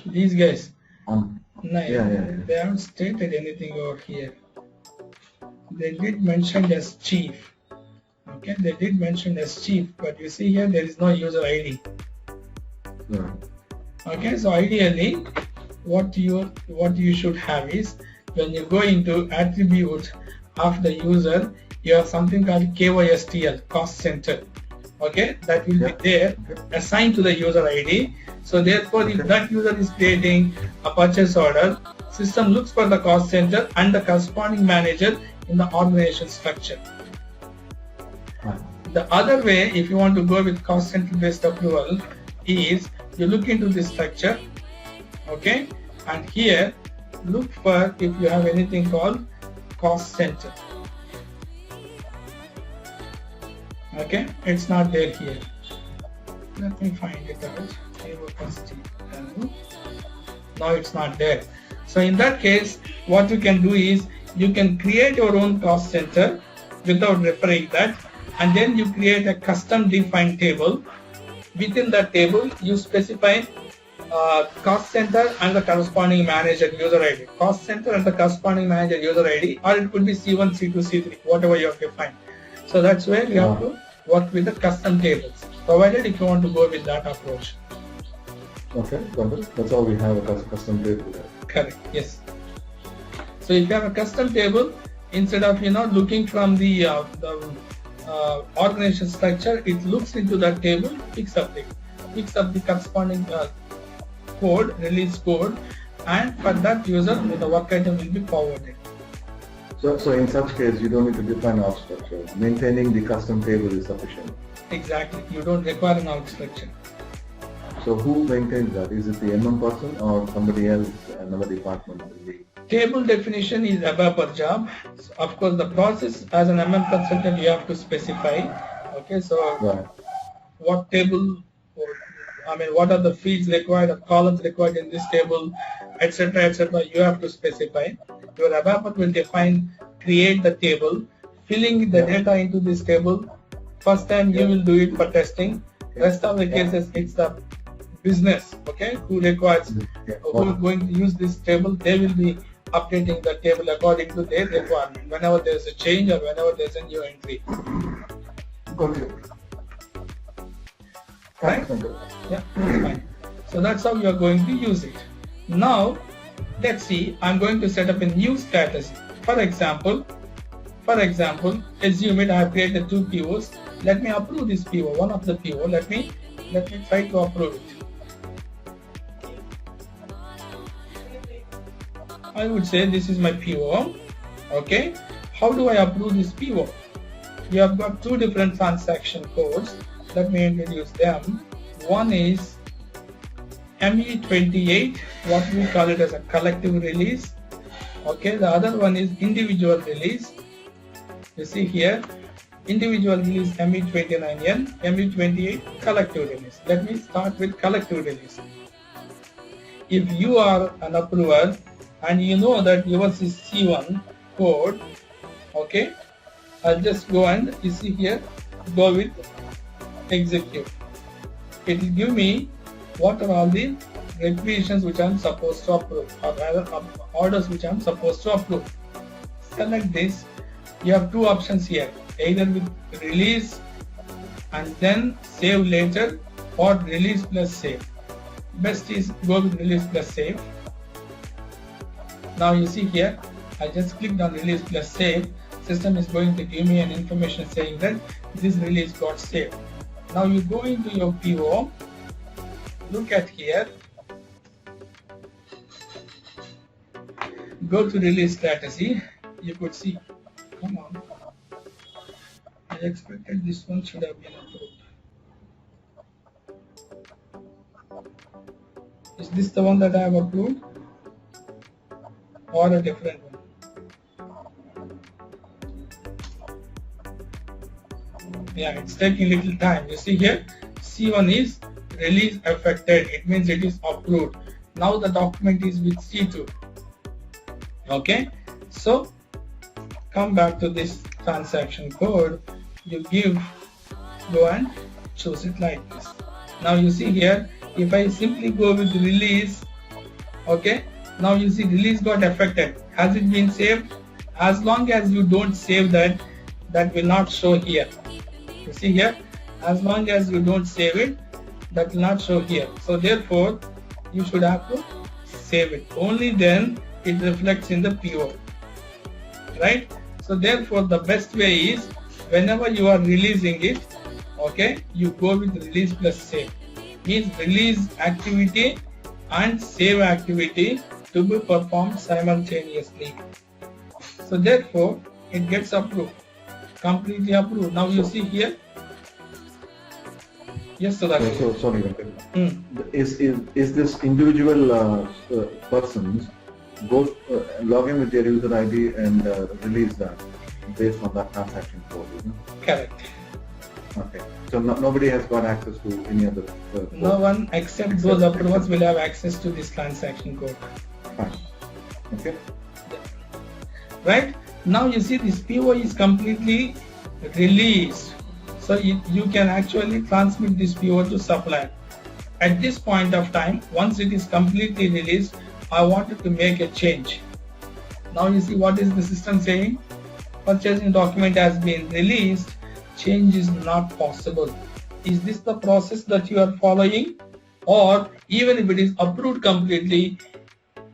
These guys. No, they haven't stated anything over here. They did mention as chief. Okay, they did mention as chief, but you see here there is no user ID. Yeah. Okay, so ideally, what you should have is, when you go into attributes of the user, you have something called KYSTL, cost center. Okay, that will be there assigned to the user ID. So therefore, if that user is creating a purchase order, system looks for the cost center and the corresponding manager in the organization structure. The other way, if you want to go with cost center based approval, is you look into this structure, okay, and here look for if you have anything called cost center. Okay, it's not there here. Let me find it out. No, it's not there. So in that case, what you can do is you can create your own cost center without referring that, and then you create a custom defined table. Within that table, you specify cost center and the corresponding manager user ID. Cost center and the corresponding manager user ID, or it could be C1, C2, C3, whatever you have defined. So that's where you have to work with the custom tables, provided if you want to go with that approach. Okay, got it. That's all we have, a custom table there. Correct, yes. So if you have a custom table, instead of looking from the organization structure, it looks into that table, picks up the corresponding code, release code, and for that user, the work item will be forwarded. So in such case, you don't need to define org structure. Maintaining the custom table is sufficient. Exactly. You don't require an org structure. So who maintains that? Is it the MM person or somebody else, another department? Table definition is ABAP job. So of course, the process as an MM consultant you have to specify. Okay, so what table, what are the fields required, or columns required in this table, etc., etc. You have to specify. Your ABAP will create the table, filling the data into this table. First time you will do it for testing. Rest of the cases, it's the business, okay, who requires, who is going to use this table. They will be updating the table according to their requirement whenever there is a change or whenever there is a new entry. Got it. Right? Yeah, fine. So that's how you are going to use it. Now, let's see, I'm going to set up a new strategy. For example, assume it I have created 2 POs. Let me approve this PO, one of the PO. Let me try to approve it. I would say this is my PO. Okay. How do I approve this PO? You have got 2 different transaction codes. Let me introduce them. One is ME28, what we call it as a collective release. Okay. The other one is individual release. You see here, individual release ME29N, ME28 collective release. Let me start with collective release. If you are an approver and you know that yours is C1 code, okay, I'll just go and you see here, go with execute. It will give me what are all the requisitions which I am supposed to approve, or rather orders which I am supposed to approve. Select this. You have 2 options here, either with release and then save later, or release plus save. Best is go with release plus save. Now you see here, I just clicked on release plus save. System is going to give me an information saying that this release got saved. Now you go into your PO, look at here, go to release strategy. You could see, come on, I expected this one should have been approved. Is this the one that I have approved or a different one? Yeah, it's taking little time. You see here, C1 is release affected. It means it is approved. Now the document is with C2. Okay, so come back to this transaction code. You go and choose it like this. Now you see here, if I simply go with release, okay, now you see release got affected. Has it been saved? As long as you don't save that, that will not show here. You see here, as long as you don't save it, that will not show here. So therefore, you should have to save it. Only then it reflects in the PO. Right? So therefore, the best way is whenever you are releasing it, okay, you go with release plus save. Means release activity and save activity to be performed simultaneously. So therefore, it gets approved. Completely approved. Now you see here. Yes, so that's so sorry, is this individual persons log in with their user ID and release that based on that transaction code, isn't it? Correct. Okay. So nobody has got access to any other no one except those approvers will have access to this transaction code. Fine. Okay. Right? Now you see this PO is completely released. So you can actually transmit this PO to supplier. At this point of time, once it is completely released, I wanted to make a change. Now you see what is the system saying? Purchasing document has been released. Change is not possible. Is this the process that you are following? Or even if it is approved completely,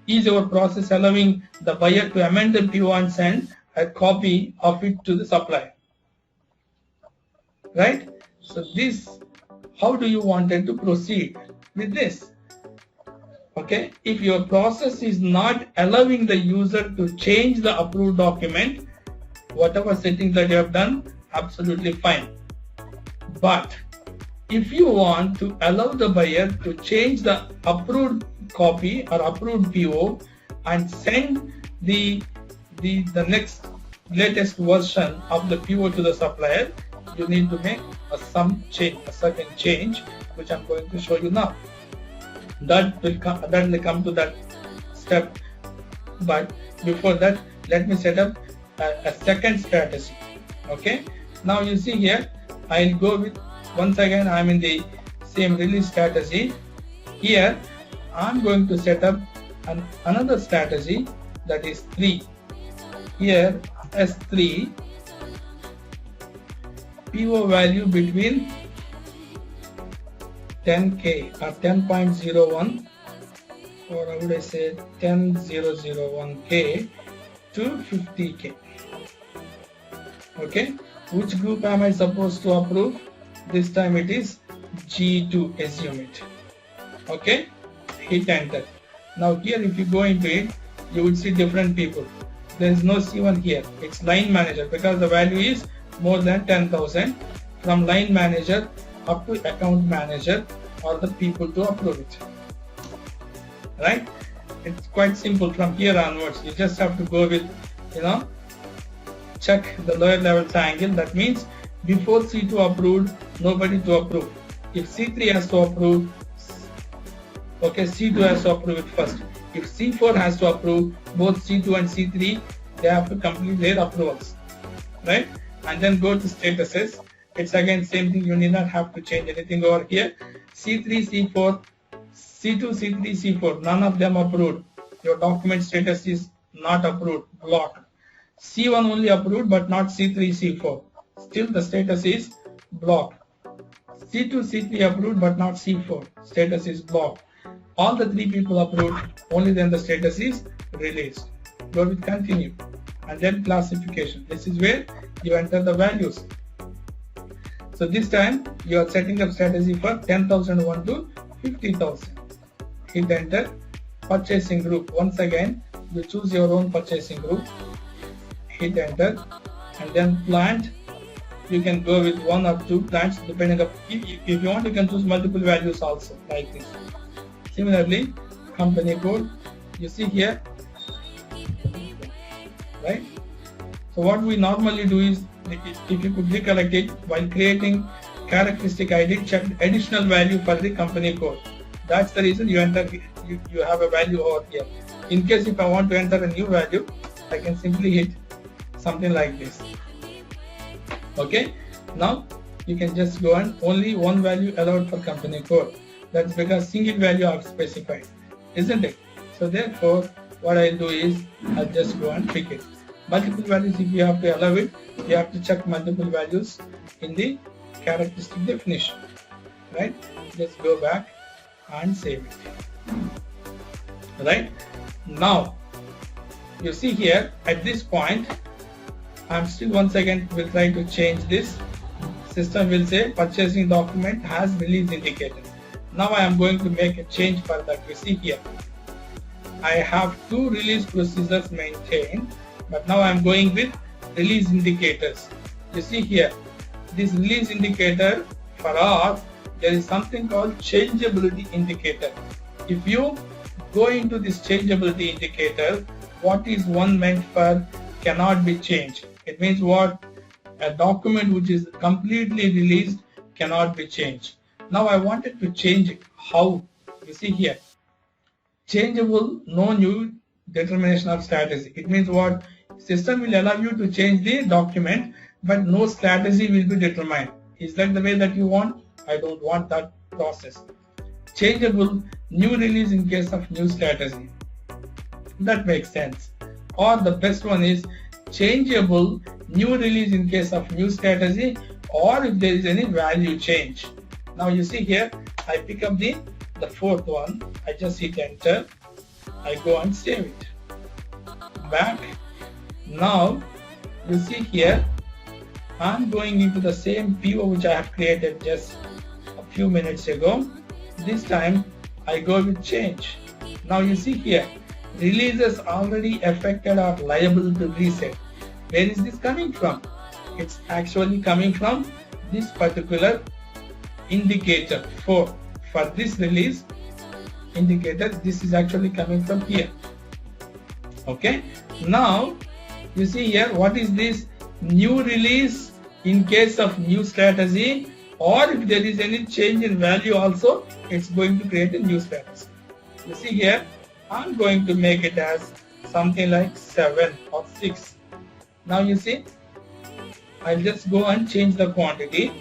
is our process allowing the buyer to amend the PO and send a copy of it to the supplier? Right? So this, how do you want it to proceed with this? Okay, if your process is not allowing the user to change the approved document, whatever settings that you have done, absolutely fine. But if you want to allow the buyer to change the approved copy or approved PO and send the next latest version of the PO to the supplier, you need to make a certain change, which I'm going to show you now. That will come to that step. But before that, let me set up a second strategy. Okay. Now you see here, I'll go with, once again I'm in the same release strategy. Here I'm going to set up another strategy that is 3. Here S3 PO value between 10K or 10.01 or how would I say 10,001K to 50K. Okay, which group am I supposed to approve? This time it is G2, assume it. Okay, hit enter. Now here if you go into it, you will see different people. There is no C1 here, it's line manager because the value is more than 10,000. From line manager up to account manager or the people to approve it. Right? It's quite simple from here onwards. You just have to go with, check the lower level triangle. That means before C2 approved, nobody to approve. If C3 has to approve, okay, C2 has to approve it first. If C4 has to approve, both C2 and C3, they have to complete their approvals. Right? And then go to statuses. It's again same thing, you need not have to change anything over here. C3, C4, C2, C3, C4, none of them approved. Your document status is not approved, blocked. C1 only approved but not C3, C4. Still the status is blocked. C2, C3 approved but not C4. Status is blocked. All the 3 people approved, only then the status is released. Go with continue. And then classification. This is where you enter the values. So this time you are setting up strategy for 10,001 to 50,000. Hit enter. Purchasing group. Once again, you choose your own purchasing group. Hit enter. And then plant. You can go with 1 or 2 plants depending on, if you want, you can choose multiple values also like this. Similarly, company code. You see here, right? So what we normally do is, if you could recollect it, while creating characteristic ID, check additional value for the company code. That's the reason you enter, you have a value over here. In case if I want to enter a new value, I can simply hit something like this. Okay, now you can just go and only one value allowed for company code. That's because single value I've specified, isn't it? So therefore, what I'll do is I'll just go and pick it. Multiple values, if you have to allow it, you have to check multiple values in the characteristic definition. Right? Just go back and save it. Right? Now, you see here at this point, I'm still once again will try to change this. System will say purchasing document has release indicator. Now I am going to make a change for that. You see here, I have 2 release procedures maintained, but now I am going with release indicators. You see here, this release indicator, for us, there is something called changeability indicator. If you go into this changeability indicator, what is one meant for cannot be changed. It means what? A document which is completely released cannot be changed. Now I wanted to change it. How? You see here, changeable, no new determination of strategy. It means what? System will allow you to change the document, but no strategy will be determined. Is that the way that you want? I don't want that process. Changeable, new release in case of new strategy. That makes sense. Or the best one is changeable, new release in case of new strategy, or if there is any value change. Now you see here, I pick up the 4th one. I just hit enter. I go and save it. Back. Now you see here, I'm going into the same PO which I have created just a few minutes ago. This time I go with change. Now you see here, releases already affected are liable to reset. Where is this coming from? It's actually coming from this particular indicator. For this release indicator, this is actually coming from here. Okay, now you see here, what is this? New release in case of new strategy, or if there is any change in value also, it's going to create a new strategy. You see here, I'm going to make it as something like 7 or 6. Now you see, I'll just go and change the quantity.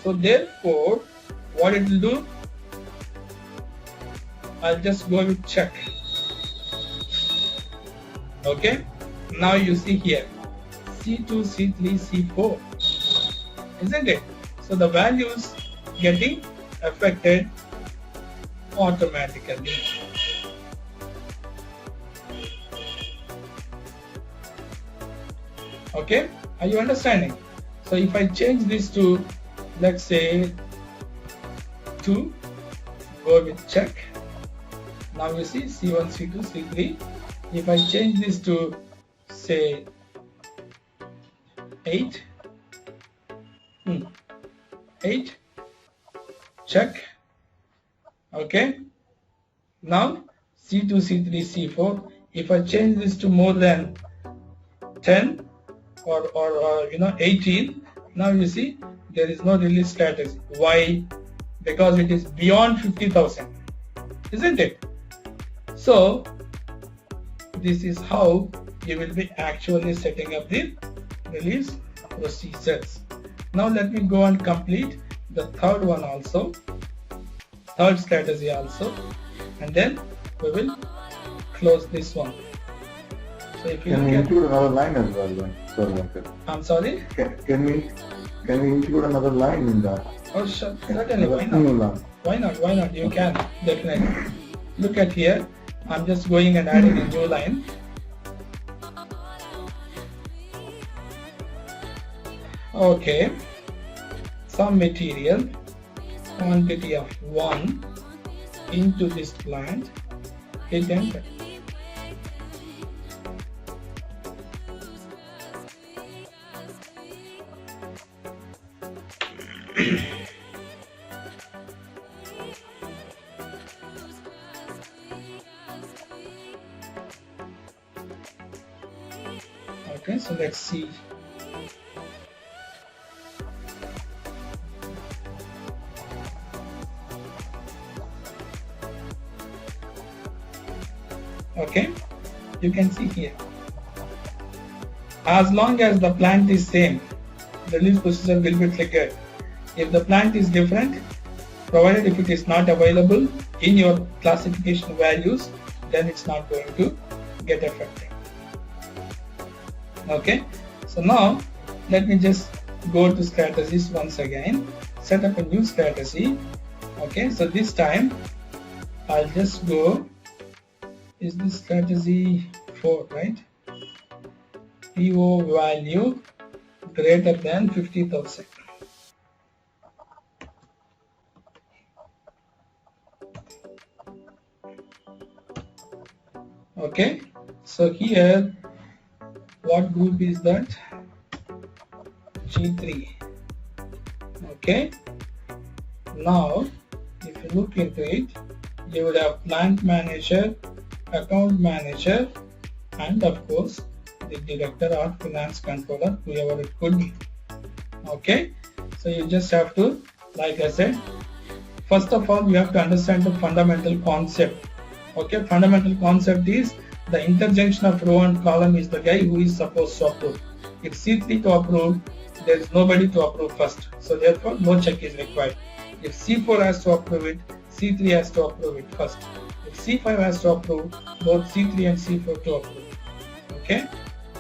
So therefore, what it will do, I'll just go with check. Okay, now you see here C2, C3, C4, isn't it? So the values getting affected automatically. Okay, are you understanding? So if I change this to, let's say, 2, go with check. Now you see C1, C2, C3. If I change this to, say, 8, 8, check. Okay, now C2, C3, C4. If I change this to more than 10 or 18, now you see there is no release status. Why? Because it is beyond 50,000, isn't it? So this is how you will be actually setting up the release procedures. Now let me go and complete the third one also, third strategy also, and then we will close this one. So if you can we include another line as well then? Sorry, I'm sorry? Can we include another line in that? Oh, sure. Certainly. Why not? Why not? Why not? You can, definitely. Look at here. I'm just going and adding a new line. Okay. Some material, quantity of 1 into this plant. Hit enter. Okay, so let's see. Okay, you can see here. As long as the plant is same, the release procedure will be triggered. If the plant is different, provided if it is not available in your classification values, then it's not going to get affected. Okay, so now let me just go to strategies once again, set up a new strategy. Okay, so this time I'll just go, is this strategy 4, right? PO value greater than 50,000. Okay, so here what group is that? G3. Okay, now if you look into it, you would have plant manager, account manager, and of course the director or finance controller, whoever it could be. Okay, so you just have to, like I said, first of all you have to understand the fundamental concept. Okay, fundamental concept is the interjunction of row and column is the guy who is supposed to approve. If C3 to approve, there is nobody to approve first, so therefore no check is required. If C4 has to approve it, C3 has to approve it first. If C5 has to approve, both C3 and C4 to approve. Okay,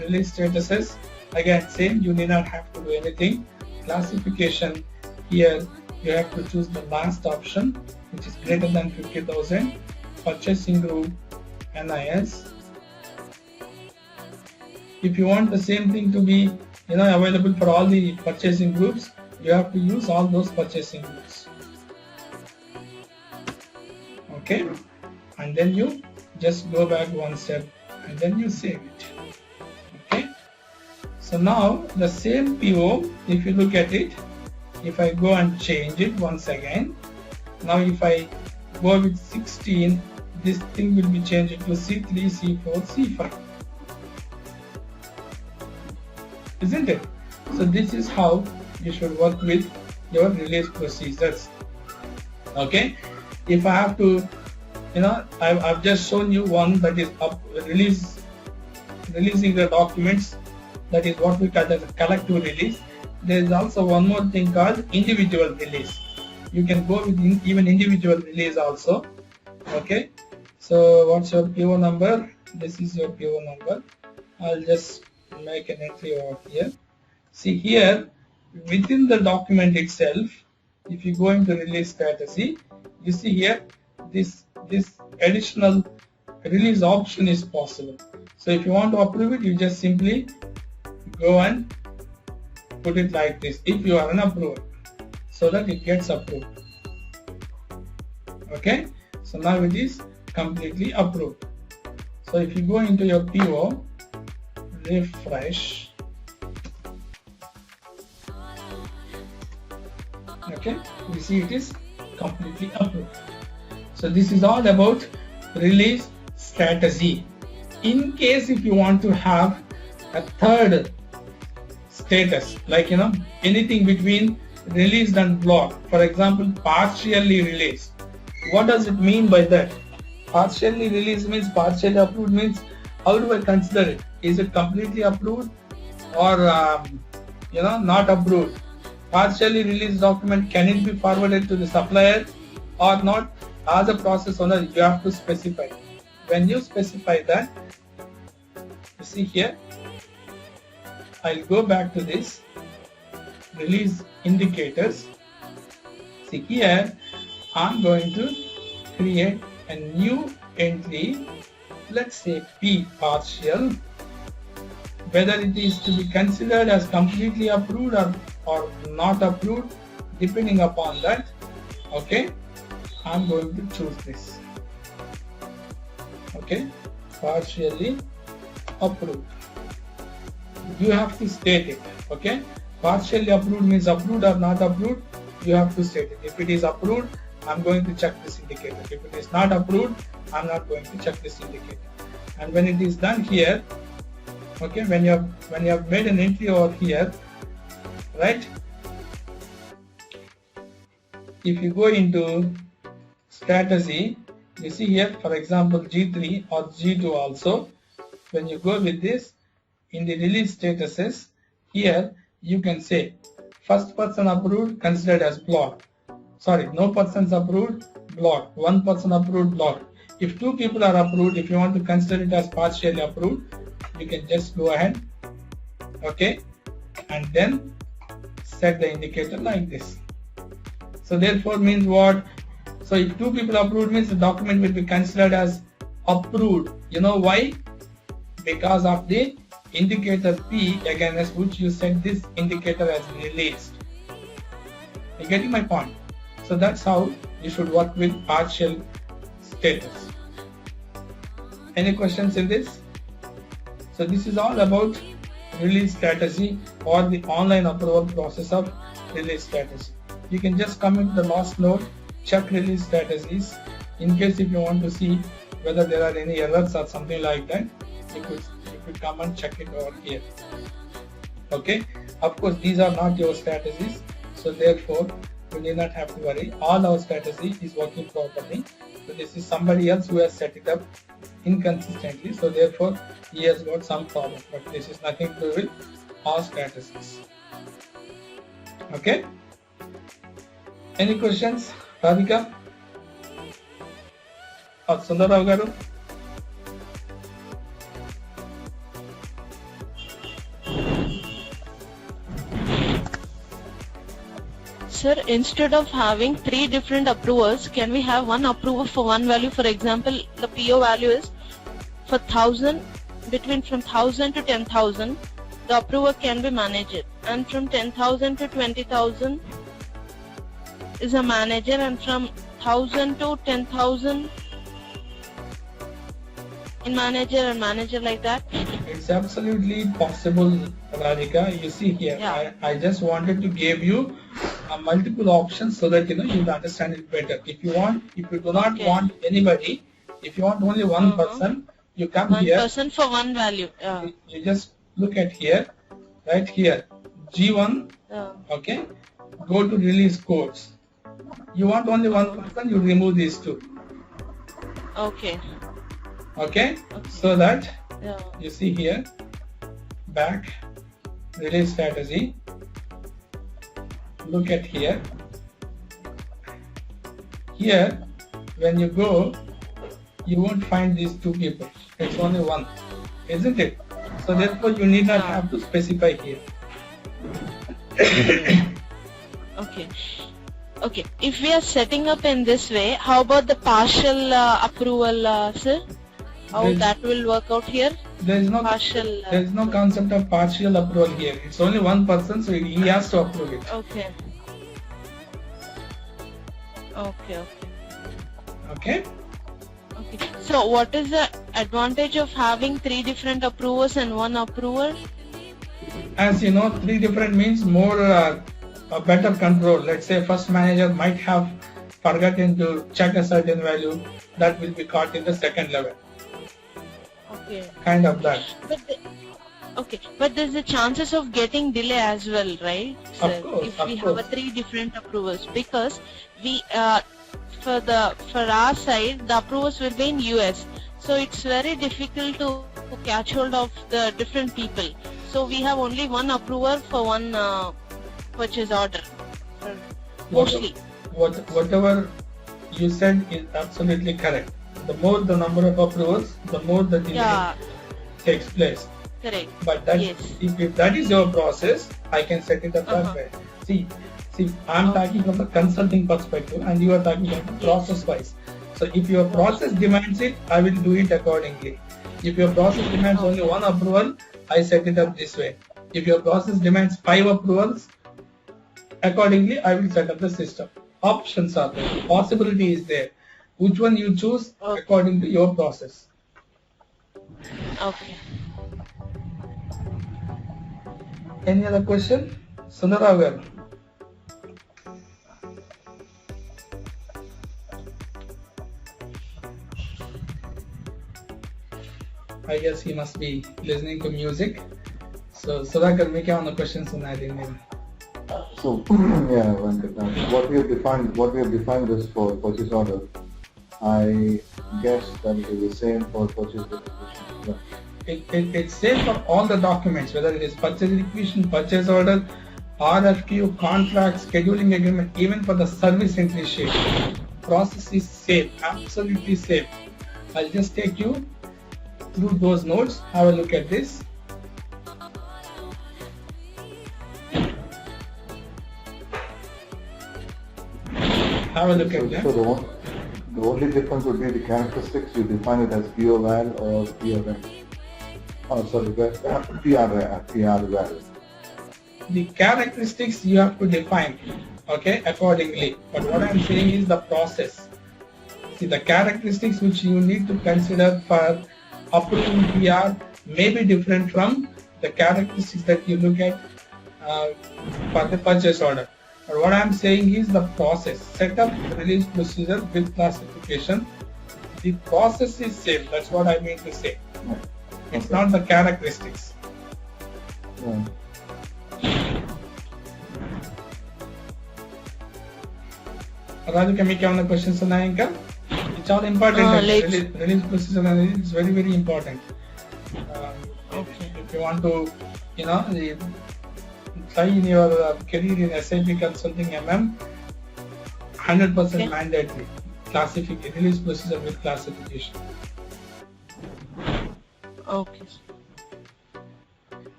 release statuses, again same, you need not have to do anything. Classification, here you have to choose the last option, which is greater than 50,000. Purchasing group, NIS. If you want the same thing to be available for all the purchasing groups, you have to use all those purchasing groups. Okay, and then you just go back one step and then you save it. Okay, so now the same PO, if you look at it, if I go and change it once again, now if I go with 16, this thing will be changed to C3, C4, C5. Isn't it? So this is how you should work with your release procedures. Okay, if I have to, I've just shown you one, that is releasing the documents, that is what we call as a collective release. There is also one more thing called individual release. You can go with even individual release also. Okay, so what's your PO number? this is your PO number. I'll just make an entry over here. See here, within the document itself, if you go into release strategy, you see here this additional release option is possible. So if you want to approve it, you just simply go and put it like this if you are an approver, so that it gets approved. Okay, so now it is completely approved. So if you go into your PO, refresh, okay, you see it is completely approved. So this is all about release strategy. In case if you want to have a third status, like anything between released and blocked, for example partially released. What does it mean by that? Partially released means, partially approved means, how do I consider it? Is it completely approved or not approved? Partially released document, can it be forwarded to the supplier or not? As a process owner, you have to specify. When you specify that, you see here, I'll go back to this release indicators. See here, I'm going to create a new entry, let's say P partial, whether it is to be considered as completely approved or not approved, depending upon that. Okay, I'm going to choose this. Okay, partially approved. You have to state it. Okay, partially approved means approved or not approved. You have to state it. If it is approved, I'm going to check this indicator. If it is not approved, I'm not going to check this indicator. And when it is done here, okay, when you have made an entry over here, right? If you go into strategy, you see here, for example, G3 or G2 also. When you go with this, in the release statuses, here you can say first person approved, considered as blocked. Sorry, no persons approved, blocked. One person approved, blocked. If two people are approved, if you want to consider it as partially approved, you can just go ahead, okay, and then set the indicator like this. So therefore means what? So if two people approved means the document will be considered as approved. You know why? Because of the indicator P against which you set this indicator as released. You getting my point? So that's how you should work with partial status. Any questions in this? So this is all about release strategy or the online approval process of release strategy. You can just come into the last note, check release strategies. In case if you want to see whether there are any errors or something like that, you could come and check it over here. Okay, of course these are not your strategies, so therefore you need not have to worry. All our strategy is working properly. So this is somebody else who has set it up inconsistently, so therefore he has got some problem, but this is nothing to do with our strategies. Okay, any questions? Radhika or Sundarrao garu? Sir, instead of having 3 different approvers, can we have one approver for one value? For example, the PO value is for 1000, from 1000 to 10,000, the approver can be manager, and from 10,000 to 20,000 is a manager, and from 1000 to 10,000 in manager and manager, like that. It's absolutely possible, Radhika. You see here, Yeah. I just wanted to give you multiple options so that you'll understand it better. If you do not want anybody, if you want only one person, you come one here. One person for one value. You just look at here, right here, G1. Okay, go to release codes. You want only one person, you remove these two. Okay. Okay, so that you see here, back, release strategy. Look at here. Here, when you go you won't find these two people. It's only one, isn't it? So therefore you need not have to specify here. Okay. Okay. If we are setting up in this way, how about the partial approval, sir? How that will work out here? There is no Partial. there is no concept of partial approval here. It's only one person, so he has to approve it. Okay. Okay. Okay. Okay. Okay. So what is the advantage of having 3 different approvers and 1 approver? As you know, 3 different means more a better control. Let's say first manager might have forgotten to check a certain value, that will be caught in the second level. Okay. Kind of that. But there's a chances of getting delay as well, right? Of sir? course, If of we course. have 3 different approvers, because we for our side the approvers will be in US, so it's very difficult to catch hold of the different people. So we have only 1 approver for 1 purchase order, mostly. Whatever you said is absolutely correct. The more the number of approvals, the more the delay takes place. Correct. But that, Yes. if that is your process, I can set it up that way. See, I'm talking from the consulting perspective, and you are talking from the process wise. So if your process demands it, I will do it accordingly. If your process demands only 1 approval, I set it up this way. If your process demands 5 approvals, accordingly I will set up the system. Options are there, possibility is there. Which one you choose according to your process. Okay. Any other question? Sundarao garu. I guess he must be listening to music. So Sudhakar, make your own questions on that. So yeah, what we have defined this for purchase order. I guess that it is the same for purchase verification. It's same for all the documents, whether it is purchase requisition, purchase order, RFQ, contract, scheduling agreement, even for the service entry sheet. Process is same, absolutely same. I'll just take you through those notes. Have a look at this. Have a look at that. So the only difference would be the characteristics. You define it as POVAL or PRM. Oh, sorry, PRVAL. The characteristics you have to define, okay, accordingly. But what I'm saying is the process. See, the characteristics which you need to consider for approving PR may be different from the characteristics that you look at for the purchase order. But what I'm saying is the process, setup, release procedure with classification. The process is same. That's what I mean to say. It's not the characteristics. Yeah. Raju, can we have any questions on that? It's all important. Release procedure is very, very important. If you want to, try in your career in SAP Consulting MM, 100% mandatory. Release procedure with classification. Okay.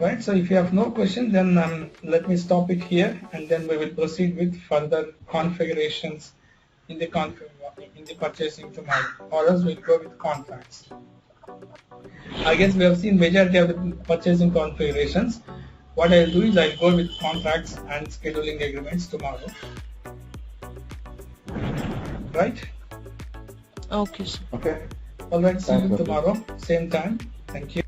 Right, so if you have no question, then let me stop it here, and then we will proceed with further configurations in the purchasing tomorrow, or else we'll go with contracts. I guess we have seen majority of the purchasing configurations. What I'll do is I'll go with contracts and scheduling agreements tomorrow. Right? Okay, sir. Okay. Alright, see you tomorrow, same time. Thank you.